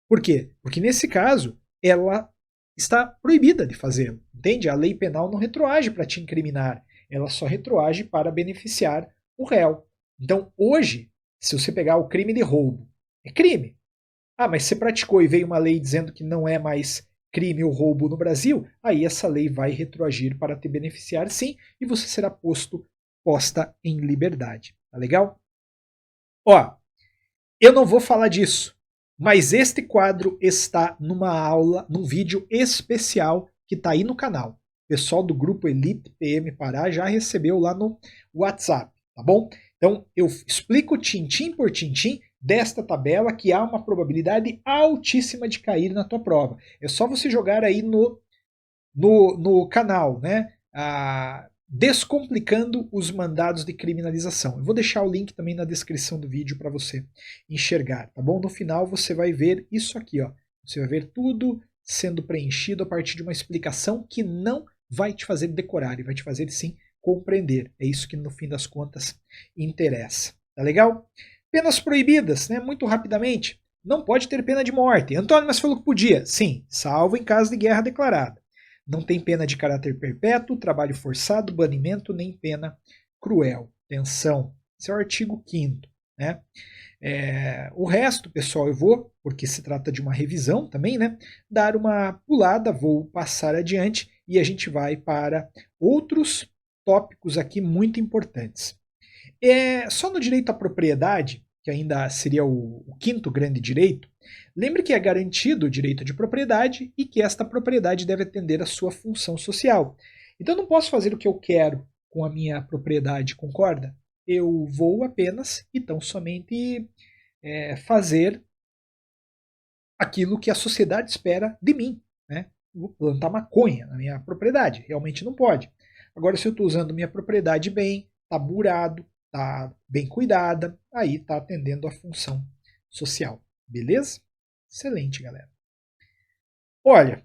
Por quê? Porque nesse caso, ela está proibida de fazê-lo. Entende? A lei penal não retroage para te incriminar, ela só retroage para beneficiar o réu. Então, hoje, se você pegar o crime de roubo, é crime. Ah, mas você praticou e veio uma lei dizendo que não é mais crime ou roubo no Brasil, aí essa lei vai retroagir para te beneficiar sim, e você será posta em liberdade. Tá legal? Ó, eu não vou falar disso, mas este quadro está numa aula, num vídeo especial que está aí no canal. O pessoal do grupo Elite PM Pará já recebeu lá no WhatsApp, tá bom? Então eu explico tintim por tintim desta tabela que há uma probabilidade altíssima de cair na tua prova. É só você jogar aí no canal, né? Descomplicando os mandados de criminalização. Eu vou deixar o link também na descrição do vídeo para você enxergar, tá bom? No final você vai ver isso aqui, ó. Você vai ver tudo sendo preenchido a partir de uma explicação que não vai te fazer decorar e vai te fazer sim compreender. É isso que no fim das contas interessa. Tá legal? Penas proibidas, né? Muito rapidamente. Não pode ter pena de morte. Antônio, mas falou que podia. Sim, salvo em caso de guerra declarada. Não tem pena de caráter perpétuo, trabalho forçado, banimento, nem pena cruel. Atenção, esse é o artigo 5º, né? O resto, pessoal, eu vou, porque se trata de uma revisão também, né? Dar uma pulada, vou passar adiante e a gente vai para outros tópicos aqui muito importantes. Só no direito à propriedade, que ainda seria o quinto grande direito, lembre que é garantido o direito de propriedade e que esta propriedade deve atender à sua função social. Então eu não posso fazer o que eu quero com a minha propriedade, concorda? Eu vou apenas e tão somente fazer aquilo que a sociedade espera de mim. Né? Vou plantar maconha na minha propriedade, realmente não pode. Agora, se eu estou usando minha propriedade bem, está burado, está bem cuidada, aí está atendendo a função social. Beleza? Excelente, galera. Olha,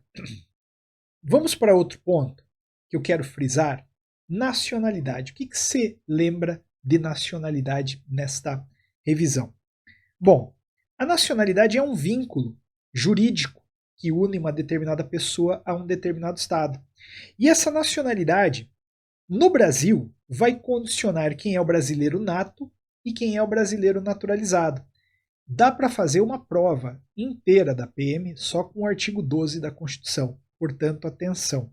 vamos para outro ponto que eu quero frisar. Nacionalidade. O que você lembra de nacionalidade nesta revisão? Bom, a nacionalidade é um vínculo jurídico que une uma determinada pessoa a um determinado estado. E essa nacionalidade, no Brasil, vai condicionar quem é o brasileiro nato e quem é o brasileiro naturalizado. Dá para fazer uma prova inteira da PM só com o artigo 12 da Constituição. Portanto, atenção.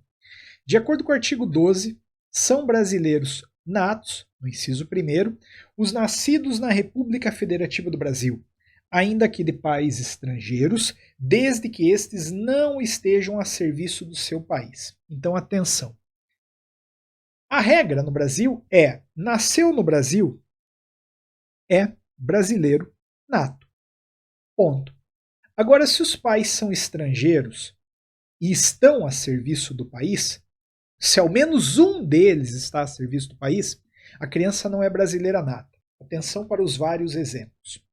De acordo com o artigo 12, são brasileiros natos, no inciso 1º, os nascidos na República Federativa do Brasil, ainda que de pais estrangeiros, desde que estes não estejam a serviço do seu país. Então, atenção. A regra no Brasil é: nasceu no Brasil, é brasileiro nato. Ponto. Agora, se os pais são estrangeiros e estão a serviço do país, se ao menos um deles está a serviço do país, a criança não é brasileira nata. Atenção para os vários exemplos.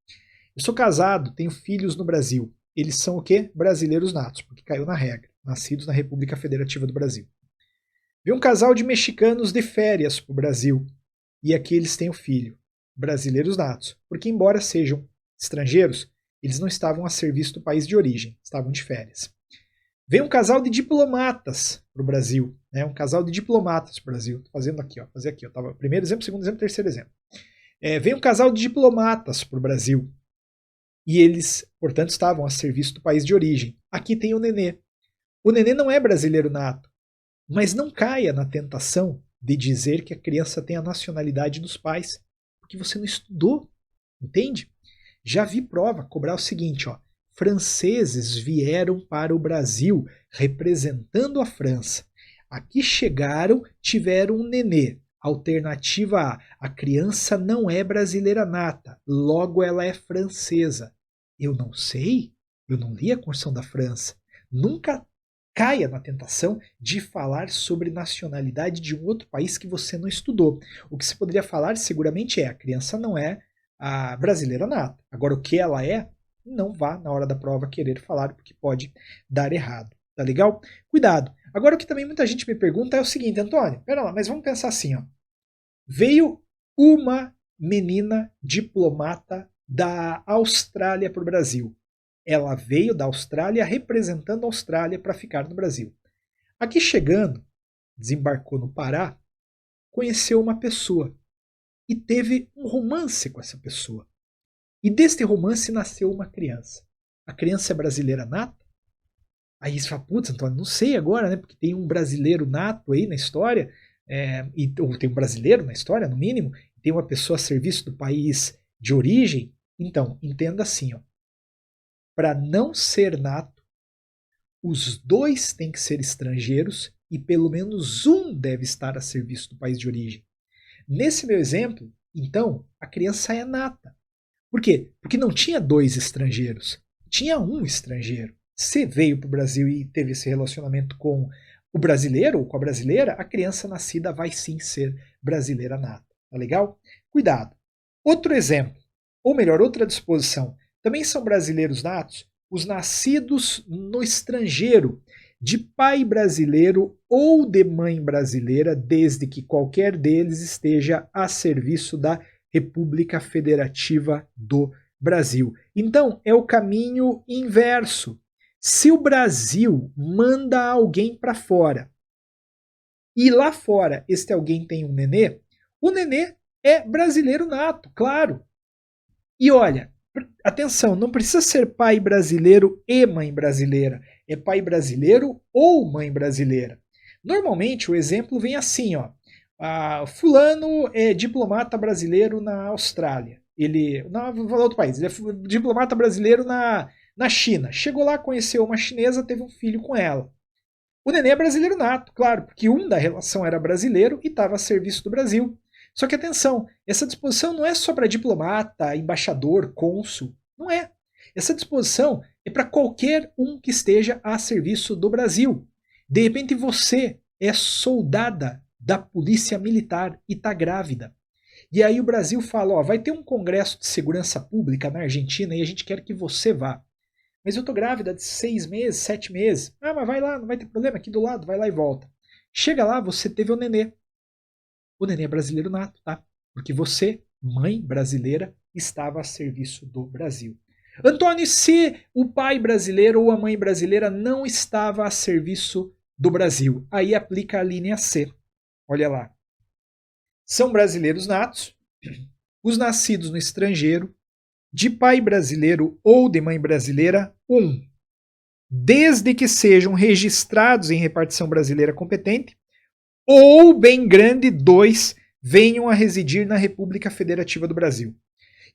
Eu sou casado, tenho filhos no Brasil. Eles são o quê? Brasileiros natos, porque caiu na regra, nascidos na República Federativa do Brasil. Vem um casal de mexicanos de férias para o Brasil, e aqui eles têm o filho, brasileiros natos, porque embora sejam estrangeiros, eles não estavam a serviço do país de origem, estavam de férias. Vem um casal de diplomatas para o Brasil, né? Um casal de diplomatas para o Brasil. Estou fazendo aqui, ó, fazer aqui, ó, tava primeiro exemplo, segundo exemplo, terceiro exemplo. Vem um casal de diplomatas para o Brasil e eles, portanto, estavam a serviço do país de origem. Aqui tem o nenê. O nenê não é brasileiro nato, mas não caia na tentação de dizer que a criança tem a nacionalidade dos pais, porque você não estudou, entende? Já vi prova cobrar o seguinte, ó. Franceses vieram para o Brasil representando a França. Aqui chegaram, tiveram um nenê. Alternativa A criança não é brasileira nata, logo ela é francesa. Eu não sei, eu não li a Constituição da França. Nunca caia na tentação de falar sobre nacionalidade de um outro país que você não estudou. O que você poderia falar seguramente é: a criança não é a brasileira nata. Agora, o que ela é, não vá na hora da prova querer falar, porque pode dar errado. Tá legal? Cuidado. Agora, o que também muita gente me pergunta é o seguinte: Antônio, pera lá, mas vamos pensar assim, ó. Veio uma menina diplomata da Austrália para o Brasil. Ela veio da Austrália representando a Austrália para ficar no Brasil. Aqui chegando, desembarcou no Pará, conheceu uma pessoa e teve um romance com essa pessoa. E deste romance nasceu uma criança. A criança é brasileira nata? Aí você fala, putz, Antônio, não sei agora, né? Porque tem um brasileiro nato aí na história, ou tem um brasileiro na história, no mínimo, tem uma pessoa a serviço do país de origem. Então, entenda assim, ó. Para não ser nato, os dois têm que ser estrangeiros e pelo menos um deve estar a serviço do país de origem. Nesse meu exemplo, então, a criança é nata. Por quê? Porque não tinha dois estrangeiros, tinha um estrangeiro. Se veio para o Brasil e teve esse relacionamento com o brasileiro ou com a brasileira, a criança nascida vai sim ser brasileira nata. Tá legal? Cuidado. Outro exemplo, ou melhor, outra disposição. Também são brasileiros natos os nascidos no estrangeiro, de pai brasileiro ou de mãe brasileira, desde que qualquer deles esteja a serviço da República Federativa do Brasil. Então, é o caminho inverso. Se o Brasil manda alguém para fora e lá fora este alguém tem um nenê, o nenê é brasileiro nato, claro. E olha, atenção, não precisa ser pai brasileiro e mãe brasileira. É pai brasileiro ou mãe brasileira. Normalmente o exemplo vem assim, ó. Fulano é diplomata brasileiro na Austrália. Não, vou falar outro país. Ele é diplomata brasileiro na China. Chegou lá, conheceu uma chinesa, teve um filho com ela. O neném é brasileiro nato, claro, porque um da relação era brasileiro e estava a serviço do Brasil. Só que atenção, essa disposição não é só para diplomata, embaixador, cônsul. Não é. Essa disposição é para qualquer um que esteja a serviço do Brasil. De repente você é soldada da polícia militar e está grávida. E aí o Brasil fala, ó, vai ter um congresso de segurança pública na Argentina e a gente quer que você vá. Mas eu tô grávida de 6 meses, 7 meses. Ah, mas vai lá, não vai ter problema, aqui do lado, vai lá e volta. Chega lá, você teve o nenê. O nenê é brasileiro nato, tá? Porque você, mãe brasileira, estava a serviço do Brasil. Antônio, se o pai brasileiro ou a mãe brasileira não estava a serviço do Brasil, aí aplica a linha C. Olha lá. São brasileiros natos, os nascidos no estrangeiro, de pai brasileiro ou de mãe brasileira, 1. Desde que sejam registrados em repartição brasileira competente, ou bem grande, 2, venham a residir na República Federativa do Brasil.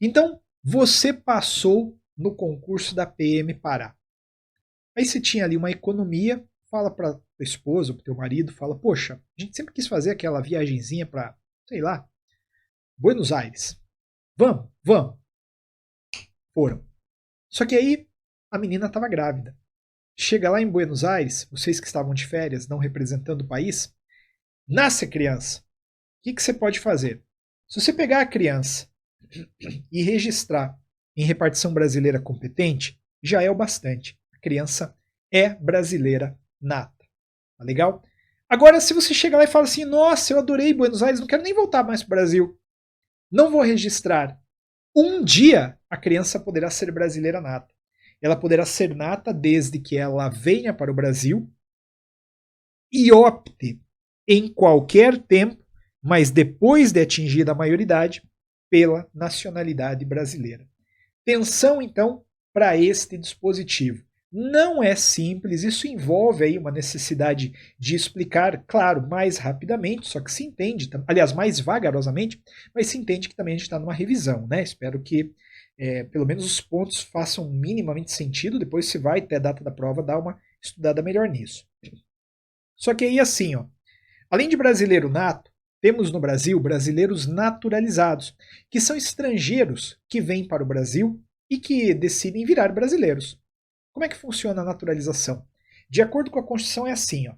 Então, você passou no concurso da PM Pará. Aí você tinha ali uma economia, fala para tua esposa, para teu marido, fala, poxa, a gente sempre quis fazer aquela viagenzinha para, sei lá, Buenos Aires. Vamos, vamos. Foram. Só que aí a menina estava grávida. Chega lá em Buenos Aires, vocês que estavam de férias, não representando o país, nasce a criança. O que você pode fazer? Se você pegar a criança e registrar em repartição brasileira competente, já é o bastante. A criança é brasileira nata. Tá legal? Agora, se você chega lá e fala assim, nossa, eu adorei Buenos Aires, não quero nem voltar mais para o Brasil, não vou registrar. Um dia a criança poderá ser brasileira nata. Ela poderá ser nata desde que ela venha para o Brasil e opte em qualquer tempo, mas depois de atingida a maioridade, pela nacionalidade brasileira. Atenção, então, para este dispositivo. Não é simples, isso envolve aí uma necessidade de explicar, claro, mais rapidamente, só que se entende, aliás, mais vagarosamente, mas se entende que também a gente está numa revisão, né? Espero que pelo menos os pontos façam minimamente sentido, depois se vai até a data da prova dar uma estudada melhor nisso. Só que aí assim, ó, além de brasileiro nato, temos no Brasil brasileiros naturalizados, que são estrangeiros que vêm para o Brasil e que decidem virar brasileiros. Como é que funciona a naturalização? De acordo com a Constituição é assim, ó.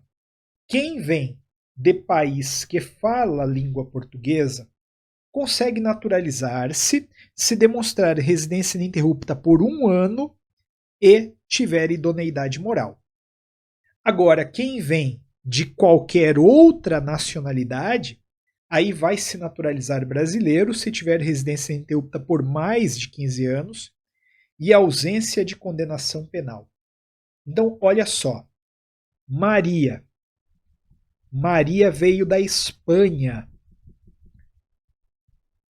Quem vem de país que fala a língua portuguesa consegue naturalizar-se se demonstrar residência ininterrupta por 1 ano e tiver idoneidade moral. Agora, quem vem de qualquer outra nacionalidade, aí vai se naturalizar brasileiro se tiver residência ininterrupta por mais de 15 anos e ausência de condenação penal. Então, olha só. Maria. Maria veio da Espanha.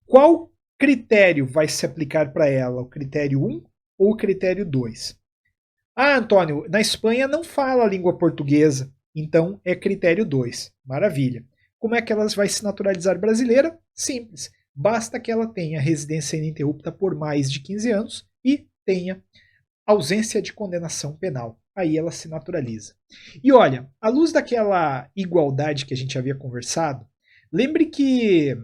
Qual critério vai se aplicar para ela? O critério 1 ou o critério 2? Ah, Antônio, na Espanha não fala a língua portuguesa, então é critério 2. Maravilha. Como é que ela vai se naturalizar brasileira? Simples. Basta que ela tenha residência ininterrupta por mais de 15 anos e tenha ausência de condenação penal. Aí ela se naturaliza. E olha, à luz daquela igualdade que a gente havia conversado, lembre que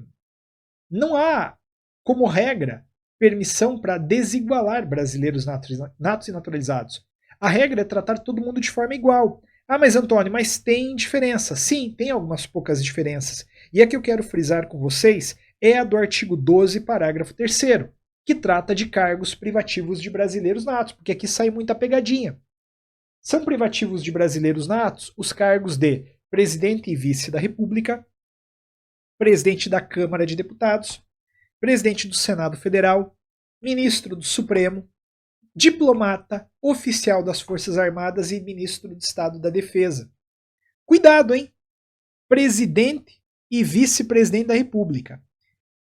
não há, como regra, permissão para desigualar brasileiros natos e naturalizados. A regra é tratar todo mundo de forma igual. Ah, mas Antônio, mas tem diferença. Sim, tem algumas poucas diferenças. E a que eu quero frisar com vocês é a do artigo 12, parágrafo 3º, que trata de cargos privativos de brasileiros natos, porque aqui sai muita pegadinha. São privativos de brasileiros natos os cargos de presidente e vice da República, presidente da Câmara de Deputados, presidente do Senado Federal, ministro do Supremo, diplomata, oficial das Forças Armadas e ministro de Estado da Defesa. Cuidado, hein? Presidente e vice-presidente da República.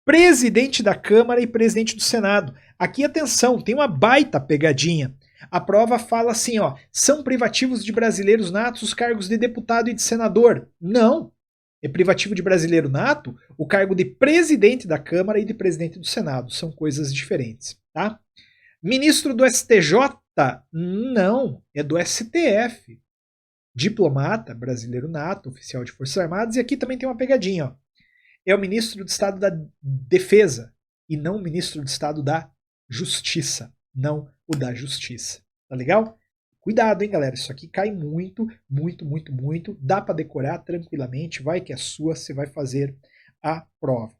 Presidente da Câmara e presidente do Senado. Aqui, atenção, tem uma baita pegadinha. A prova fala assim, ó, são privativos de brasileiros natos os cargos de deputado e de senador. Não. É privativo de brasileiro nato o cargo de presidente da Câmara e de presidente do Senado. São coisas diferentes, tá? Ministro do STJ? Não, é do STF. Diplomata, brasileiro nato, oficial de Forças Armadas. E aqui também tem uma pegadinha, ó. É o ministro do Estado da Defesa e não o ministro do Estado da Justiça. Não o da Justiça. Tá legal? Cuidado, hein, galera. Isso aqui cai muito, muito, muito, muito. Dá para decorar tranquilamente. Vai que é sua, você vai fazer a prova.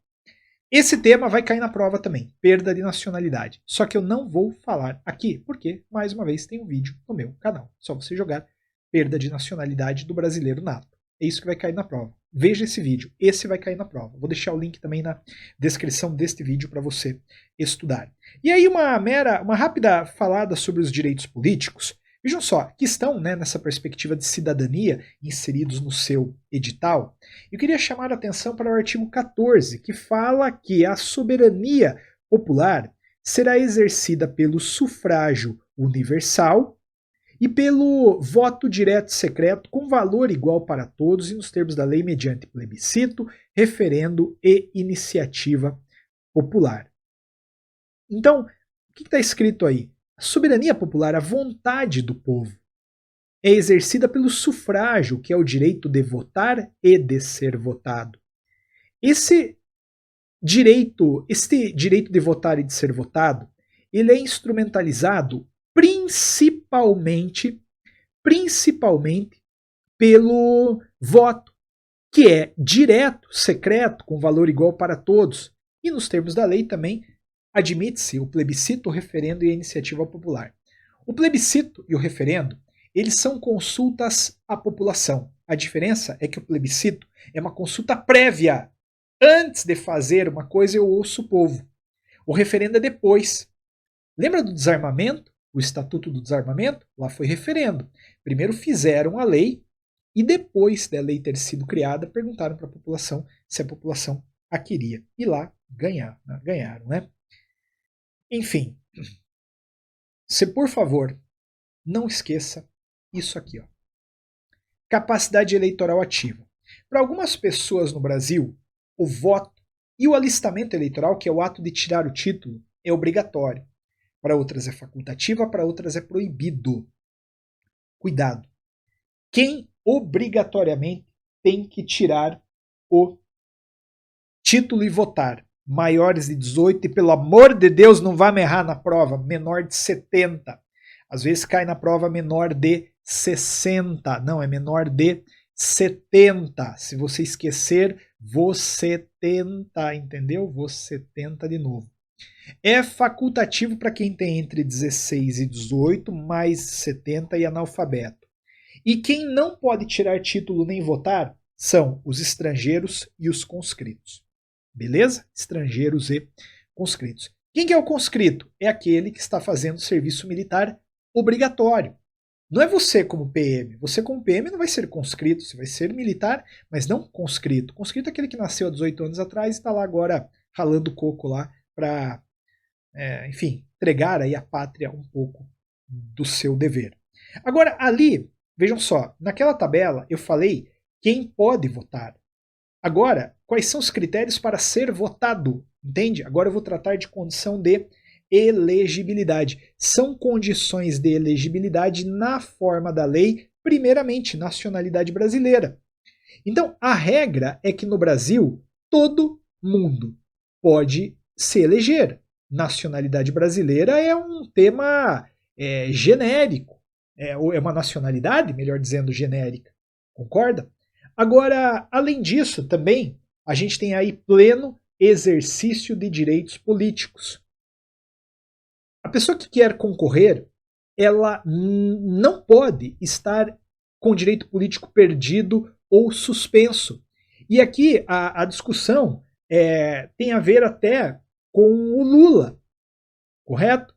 Esse tema vai cair na prova também, perda de nacionalidade. Só que eu não vou falar aqui, porque, mais uma vez, tem um vídeo no meu canal. Só você jogar perda de nacionalidade do brasileiro nato. É isso que vai cair na prova. Veja esse vídeo, esse vai cair na prova. Vou deixar o link também na descrição deste vídeo para você estudar. E aí uma rápida falada sobre os direitos políticos. Vejam só, que estão, né, nessa perspectiva de cidadania inseridos no seu edital. Eu queria chamar a atenção para o artigo 14, que fala que a soberania popular será exercida pelo sufrágio universal e pelo voto direto secreto com valor igual para todos e nos termos da lei mediante plebiscito, referendo e iniciativa popular. Então, o que está escrito aí? A soberania popular, a vontade do povo, é exercida pelo sufrágio, que é o direito de votar e de ser votado. Este direito de votar e de ser votado, ele é instrumentalizado principalmente pelo voto, que é direto, secreto, com valor igual para todos. E nos termos da lei também admite-se o plebiscito, o referendo e a iniciativa popular. O plebiscito e o referendo, eles são consultas à população. A diferença é que o plebiscito é uma consulta prévia. Antes de fazer uma coisa, eu ouço o povo. O referendo é depois. Lembra do desarmamento? O Estatuto do Desarmamento? Lá foi referendo. Primeiro fizeram a lei e depois da lei ter sido criada, perguntaram para a população se a população a queria. E lá ganharam, né? Enfim, se por favor, não esqueça isso aqui, ó. Capacidade eleitoral ativa. Para algumas pessoas no Brasil, o voto e o alistamento eleitoral, que é o ato de tirar o título, é obrigatório. Para outras é facultativa, para outras é proibido. Cuidado. Quem obrigatoriamente tem que tirar o título e votar? Maiores de 18 e, pelo amor de Deus, não vá me errar na prova, menor de 70. Às vezes cai na prova menor de 60. Não, é menor de 70. Se você esquecer, você tenta, entendeu? Você tenta de novo. É facultativo para quem tem entre 16 e 18, mais 70 e analfabeto. E quem não pode tirar título nem votar são os estrangeiros e os conscritos. Beleza? Estrangeiros e conscritos. Quem que é o conscrito? É aquele que está fazendo serviço militar obrigatório. Não é você como PM. Você como PM não vai ser conscrito, você vai ser militar, mas não conscrito. Conscrito é aquele que nasceu há 18 anos atrás e está lá agora ralando coco lá para, enfim, entregar aí à pátria um pouco do seu dever. Agora, ali, vejam só, naquela tabela eu falei quem pode votar. Agora, quais são os critérios para ser votado? Entende? Agora eu vou tratar de condição de elegibilidade. São condições de elegibilidade na forma da lei, primeiramente, nacionalidade brasileira. Então, a regra é que no Brasil, todo mundo pode se eleger. Nacionalidade brasileira é um tema genérico. É uma nacionalidade, melhor dizendo, genérica. Concorda? Agora, além disso, também, a gente tem aí pleno exercício de direitos políticos. A pessoa que quer concorrer, ela não pode estar com direito político perdido ou suspenso. E aqui a discussão tem a ver até com o Lula, correto?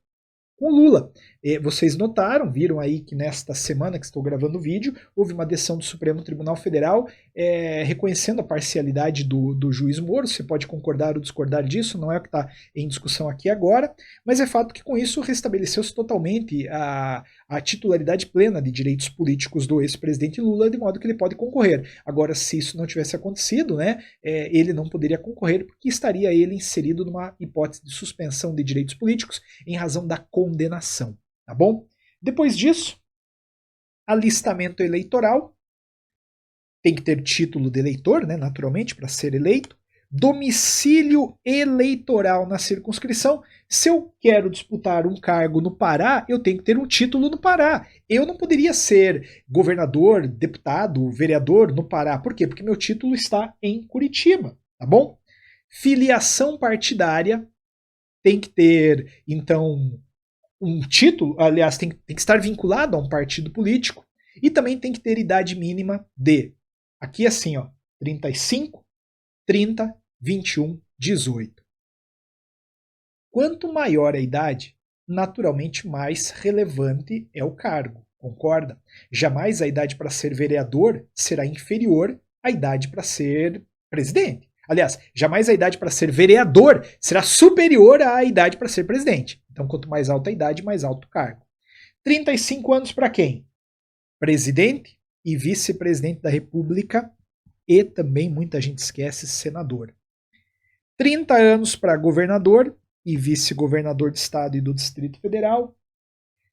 Com o Lula. Vocês notaram, viram aí que nesta semana que estou gravando o vídeo, houve uma decisão do Supremo Tribunal Federal reconhecendo a parcialidade do juiz Moro. Você pode concordar ou discordar disso, não é o que está em discussão aqui agora, mas é fato que com isso restabeleceu-se totalmente a titularidade plena de direitos políticos do ex-presidente Lula, de modo que ele pode concorrer. Agora, se isso não tivesse acontecido, né, ele não poderia concorrer porque estaria ele inserido numa hipótese de suspensão de direitos políticos em razão da condenação. Tá bom? Depois disso, alistamento eleitoral. Tem que ter título de eleitor, né, naturalmente, para ser eleito. Domicílio eleitoral na circunscrição. Se eu quero disputar um cargo no Pará, eu tenho que ter um título no Pará. Eu não poderia ser governador, deputado, vereador no Pará. Por quê? Porque meu título está em Curitiba, tá bom? Filiação partidária. Tem que ter, então, um título, aliás, tem que estar vinculado a um partido político e também tem que ter idade mínima de, aqui assim, ó, 35, 30, 21, 18. Quanto maior a idade, naturalmente mais relevante é o cargo, concorda? Jamais a idade para ser vereador será inferior à idade para ser presidente. Aliás, jamais a idade para ser vereador será superior à idade para ser presidente. Então, quanto mais alta a idade, mais alto o cargo. 35 anos para quem? Presidente e vice-presidente da República e também, muita gente esquece, senador. 30 anos para governador e vice-governador de estado e do Distrito Federal.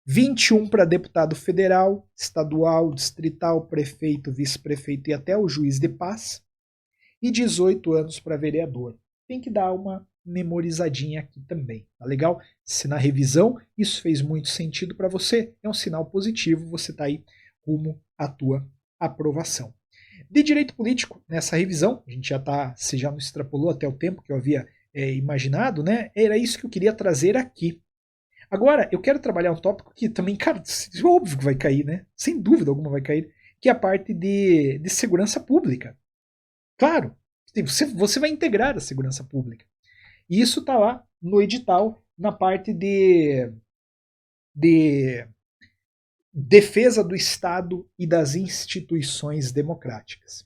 21 para deputado federal, estadual, distrital, prefeito, vice-prefeito e até o juiz de paz. E 18 anos para vereador. Tem que dar uma memorizadinha aqui também, tá legal? Se na revisão isso fez muito sentido para você, é um sinal positivo, você está aí rumo à tua aprovação. De direito político, nessa revisão, a gente você já nos extrapolou até o tempo que eu havia imaginado, né? Era isso que eu queria trazer aqui. Agora, eu quero trabalhar um tópico que também, cara, óbvio que vai cair, né? Sem dúvida alguma vai cair, que é a parte de segurança pública. Claro, você vai integrar a segurança pública. E isso está lá no edital, na parte de defesa do Estado e das instituições democráticas.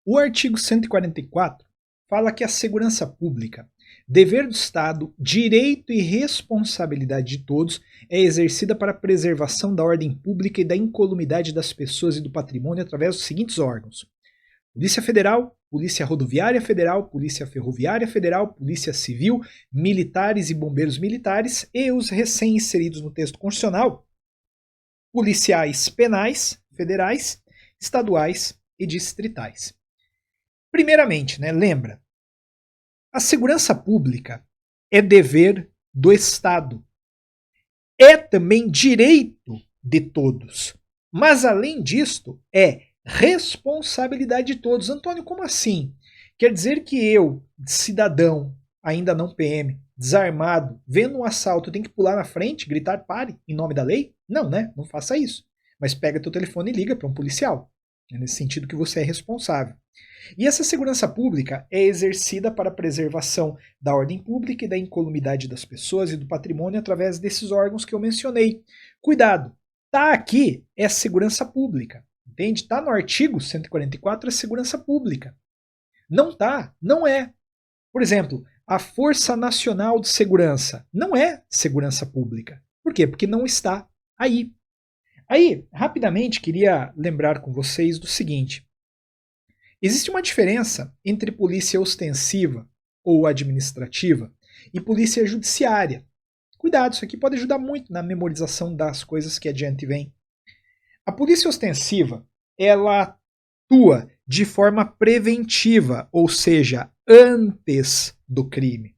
O artigo 144 fala que a segurança pública, dever do Estado, direito e responsabilidade de todos, é exercida para a preservação da ordem pública e da incolumidade das pessoas e do patrimônio através dos seguintes órgãos: Polícia Federal, Polícia Rodoviária Federal, Polícia Ferroviária Federal, Polícia Civil, militares e bombeiros militares e os recém-inseridos no texto constitucional, policiais penais federais, estaduais e distritais. Primeiramente, né, lembra, a segurança pública é dever do Estado. É também direito de todos. Mas, além disto, é responsabilidade de todos. Antônio, como assim? Quer dizer que eu, cidadão, ainda não PM, desarmado, vendo um assalto, eu tenho que pular na frente, gritar pare, em nome da lei? Não, né? Não faça isso. Mas pega teu telefone e liga para um policial. É nesse sentido que você é responsável. E essa segurança pública é exercida para a preservação da ordem pública e da incolumidade das pessoas e do patrimônio através desses órgãos que eu mencionei. Cuidado, tá aqui é segurança pública. Entende? Está no artigo 144, é segurança pública. Não tá, não é. Por exemplo, a Força Nacional de Segurança não é segurança pública. Por quê? Porque não está aí. Aí, rapidamente, queria lembrar com vocês do seguinte: existe uma diferença entre polícia ostensiva ou administrativa e polícia judiciária. Cuidado, isso aqui pode ajudar muito na memorização das coisas que adiante vem. A polícia ostensiva, ela atua de forma preventiva, ou seja, antes do crime.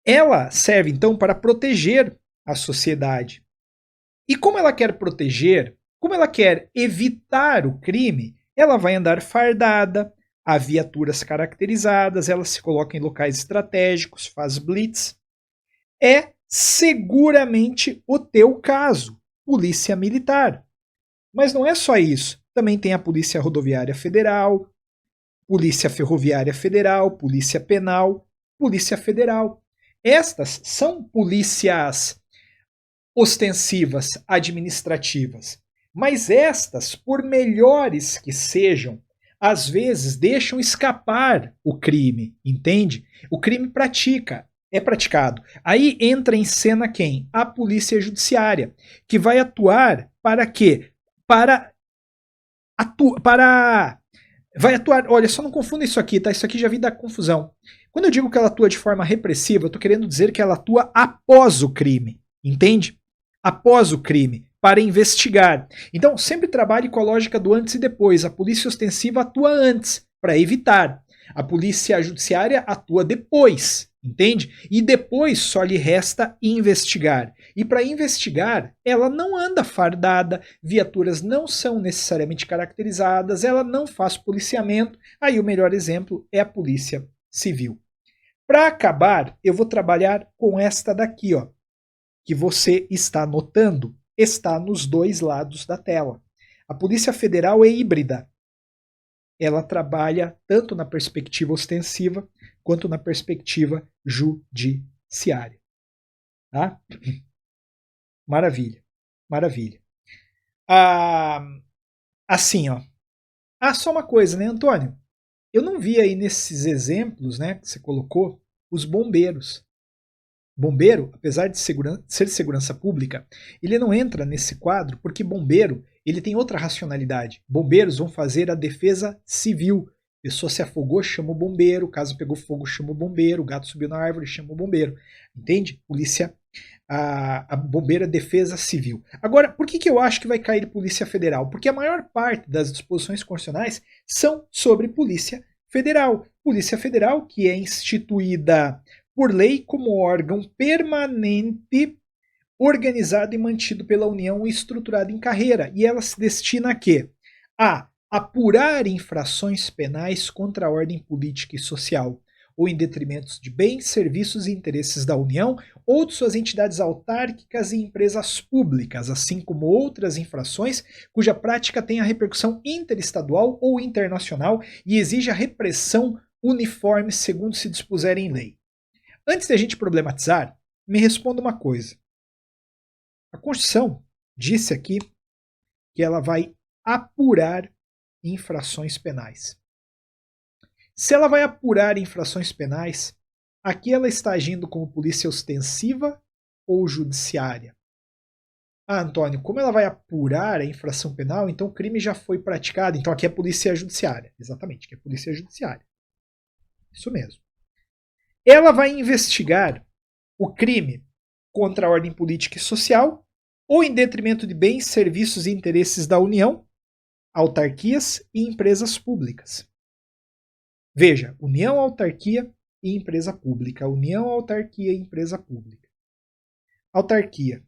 Ela serve então para proteger a sociedade. E como ela quer proteger, como ela quer evitar o crime, ela vai andar fardada, há viaturas caracterizadas, ela se coloca em locais estratégicos, faz blitz. É seguramente o teu caso, polícia militar. Mas não é só isso. Também tem a Polícia Rodoviária Federal, Polícia Ferroviária Federal, Polícia Penal, Polícia Federal. Estas são polícias ostensivas, administrativas. Mas estas, por melhores que sejam, às vezes deixam escapar o crime, entende? O crime é praticado. Aí entra em cena quem? A Polícia Judiciária, que vai atuar para quê? Vai atuar, olha, só não confunda isso aqui, tá? Isso aqui já vi da confusão. Quando eu digo que ela atua de forma repressiva, eu estou querendo dizer que ela atua após o crime, entende? Após o crime, para investigar. Então, sempre trabalhe com a lógica do antes e depois. A polícia ostensiva atua antes, para evitar. A polícia judiciária atua depois, entende? E depois só lhe resta investigar. E para investigar, ela não anda fardada, viaturas não são necessariamente caracterizadas, ela não faz policiamento. Aí o melhor exemplo é a polícia civil. Para acabar, eu vou trabalhar com esta daqui, ó, que você está notando, está nos dois lados da tela. A Polícia Federal é híbrida. Ela trabalha tanto na perspectiva ostensiva quanto na perspectiva judiciária. Tá? Maravilha, maravilha. Assim, ó. Só uma coisa, né, Antônio? Eu não vi aí nesses exemplos, né, que você colocou, os bombeiros. Bombeiro, apesar de ser segurança pública, ele não entra nesse quadro porque bombeiro ele tem outra racionalidade. Bombeiros vão fazer a defesa civil. Pessoa se afogou, chama o bombeiro. Caso pegou fogo, chama o bombeiro. O gato subiu na árvore, chama o bombeiro. Entende? Polícia, a bombeira defesa civil. Agora, por que eu acho que vai cair Polícia Federal? Porque a maior parte das disposições constitucionais são sobre Polícia Federal. Polícia Federal, que é instituída por lei como órgão permanente, organizado e mantido pela União e estruturado em carreira. E ela se destina a quê? A apurar infrações penais contra a ordem política e social, ou em detrimento de bens, serviços e interesses da União ou de suas entidades autárquicas e empresas públicas, assim como outras infrações cuja prática tenha repercussão interestadual ou internacional e exija repressão uniforme segundo se dispuser em lei. Antes da gente problematizar, me responda uma coisa. A Constituição disse aqui que ela vai apurar infrações penais. Se ela vai apurar infrações penais, aqui ela está agindo como polícia ostensiva ou judiciária? Antônio, como ela vai apurar a infração penal, então o crime já foi praticado, então aqui é polícia judiciária. Exatamente, aqui é polícia judiciária. Isso mesmo. Ela vai investigar o crime contra a ordem política e social ou em detrimento de bens, serviços e interesses da União, autarquias e empresas públicas. Veja, União, autarquia e empresa pública. União, autarquia e empresa pública. Autarquia.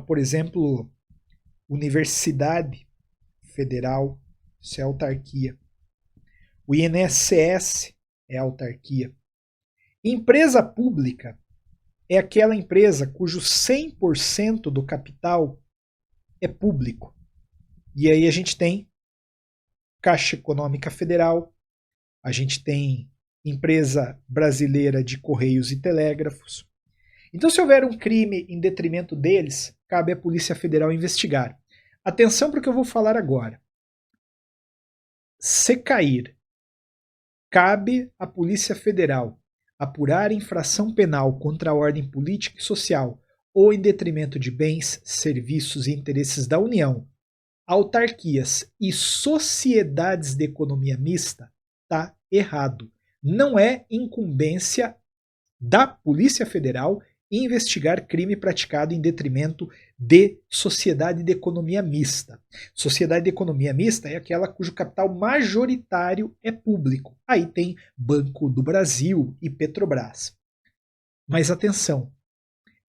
Por exemplo, Universidade Federal, isso é autarquia. O INSS é autarquia. Empresa pública é aquela empresa cujo 100% do capital é público. E aí a gente tem Caixa Econômica Federal, a gente tem Empresa Brasileira de Correios e Telégrafos. Então, se houver um crime em detrimento deles, cabe à Polícia Federal investigar. Atenção para o que eu vou falar agora. Se cair, cabe à Polícia Federal apurar infração penal contra a ordem política e social ou em detrimento de bens, serviços e interesses da União, autarquias e sociedades de economia mista, está errado. Não é incumbência da Polícia Federal investigar crime praticado em detrimento de sociedade de economia mista. Sociedade de economia mista é aquela cujo capital majoritário é público. Aí tem Banco do Brasil e Petrobras. Mas atenção,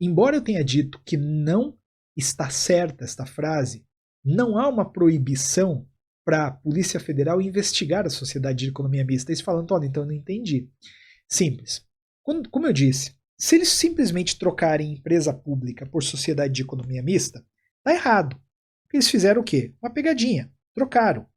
embora eu tenha dito que não está certa esta frase, não há uma proibição para a Polícia Federal investigar a sociedade de economia mista. Eles falando, olha, então eu não entendi. Simples. Como eu disse, se eles simplesmente trocarem empresa pública por sociedade de economia mista, tá errado. Eles fizeram o quê? Uma pegadinha. Trocaram.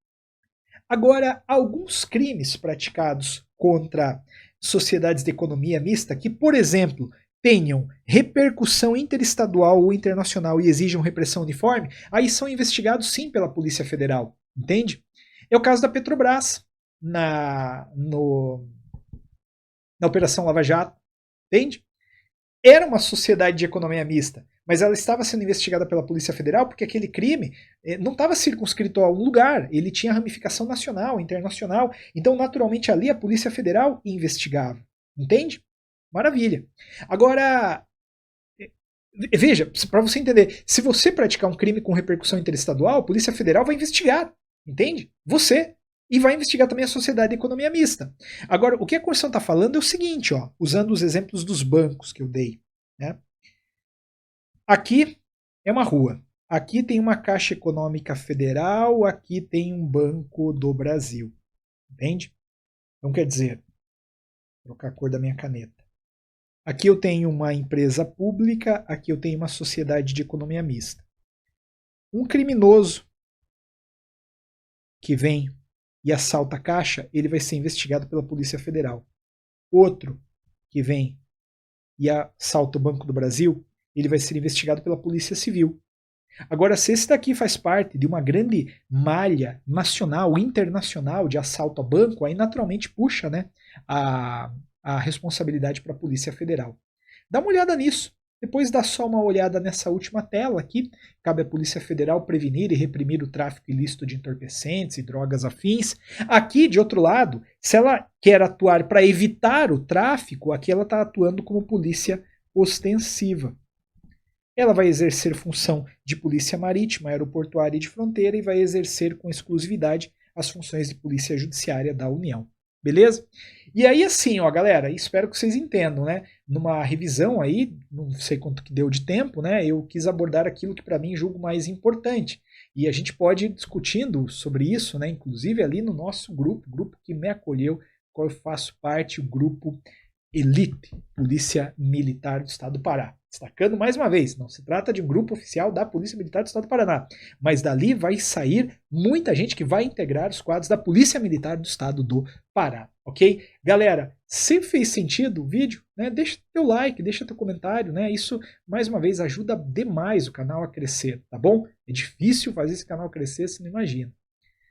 Agora, alguns crimes praticados contra sociedades de economia mista que, por exemplo, tenham repercussão interestadual ou internacional e exijam repressão uniforme, aí são investigados sim pela Polícia Federal. Entende? É o caso da Petrobras na Operação Lava Jato. Entende? Era uma sociedade de economia mista, mas ela estava sendo investigada pela Polícia Federal porque aquele crime não estava circunscrito a um lugar, ele tinha ramificação nacional, internacional, então naturalmente ali a Polícia Federal investigava, entende? Maravilha. Agora, veja, para você entender, se você praticar um crime com repercussão interestadual, a Polícia Federal vai investigar, entende? Você. E vai investigar também a sociedade de economia mista. Agora, o que a Constituição está falando é o seguinte, ó, usando os exemplos dos bancos que eu dei. Né? Aqui é uma rua. Aqui tem uma Caixa Econômica Federal, aqui tem um Banco do Brasil. Entende? Então quer dizer, vou trocar a cor da minha caneta. Aqui eu tenho uma empresa pública, aqui eu tenho uma sociedade de economia mista. Um criminoso que vem e assalta a caixa, ele vai ser investigado pela Polícia Federal. Outro que vem e assalta o Banco do Brasil, ele vai ser investigado pela Polícia Civil. Agora, se esse daqui faz parte de uma grande malha nacional, internacional de assalto a banco, aí naturalmente puxa, né, a responsabilidade para a Polícia Federal. Dá uma olhada nisso. Depois dá só uma olhada nessa última tela aqui. Cabe à Polícia Federal prevenir e reprimir o tráfico ilícito de entorpecentes e drogas afins. Aqui, de outro lado, se ela quer atuar para evitar o tráfico, aqui ela está atuando como polícia ostensiva. Ela vai exercer função de polícia marítima, aeroportuária e de fronteira e vai exercer com exclusividade as funções de polícia judiciária da União. Beleza? E aí assim, ó, galera, espero que vocês entendam, né? Numa revisão aí, não sei quanto que deu de tempo, né? Eu quis abordar aquilo que para mim julgo mais importante. E a gente pode ir discutindo sobre isso, né? Inclusive ali no nosso grupo que me acolheu, qual eu faço parte, o grupo Elite, Polícia Militar do Estado do Pará. Destacando mais uma vez, não se trata de um grupo oficial da Polícia Militar do Estado do Paraná, mas dali vai sair muita gente que vai integrar os quadros da Polícia Militar do Estado do Pará, ok? Galera, se fez sentido o vídeo, né, deixa teu like, deixa teu comentário, né? Isso, mais uma vez, ajuda demais o canal a crescer, tá bom? É difícil fazer esse canal crescer, você não imagina.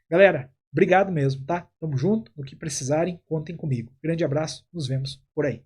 Galera, obrigado mesmo, tá? Tamo junto, no que precisarem, contem comigo. Grande abraço, nos vemos por aí.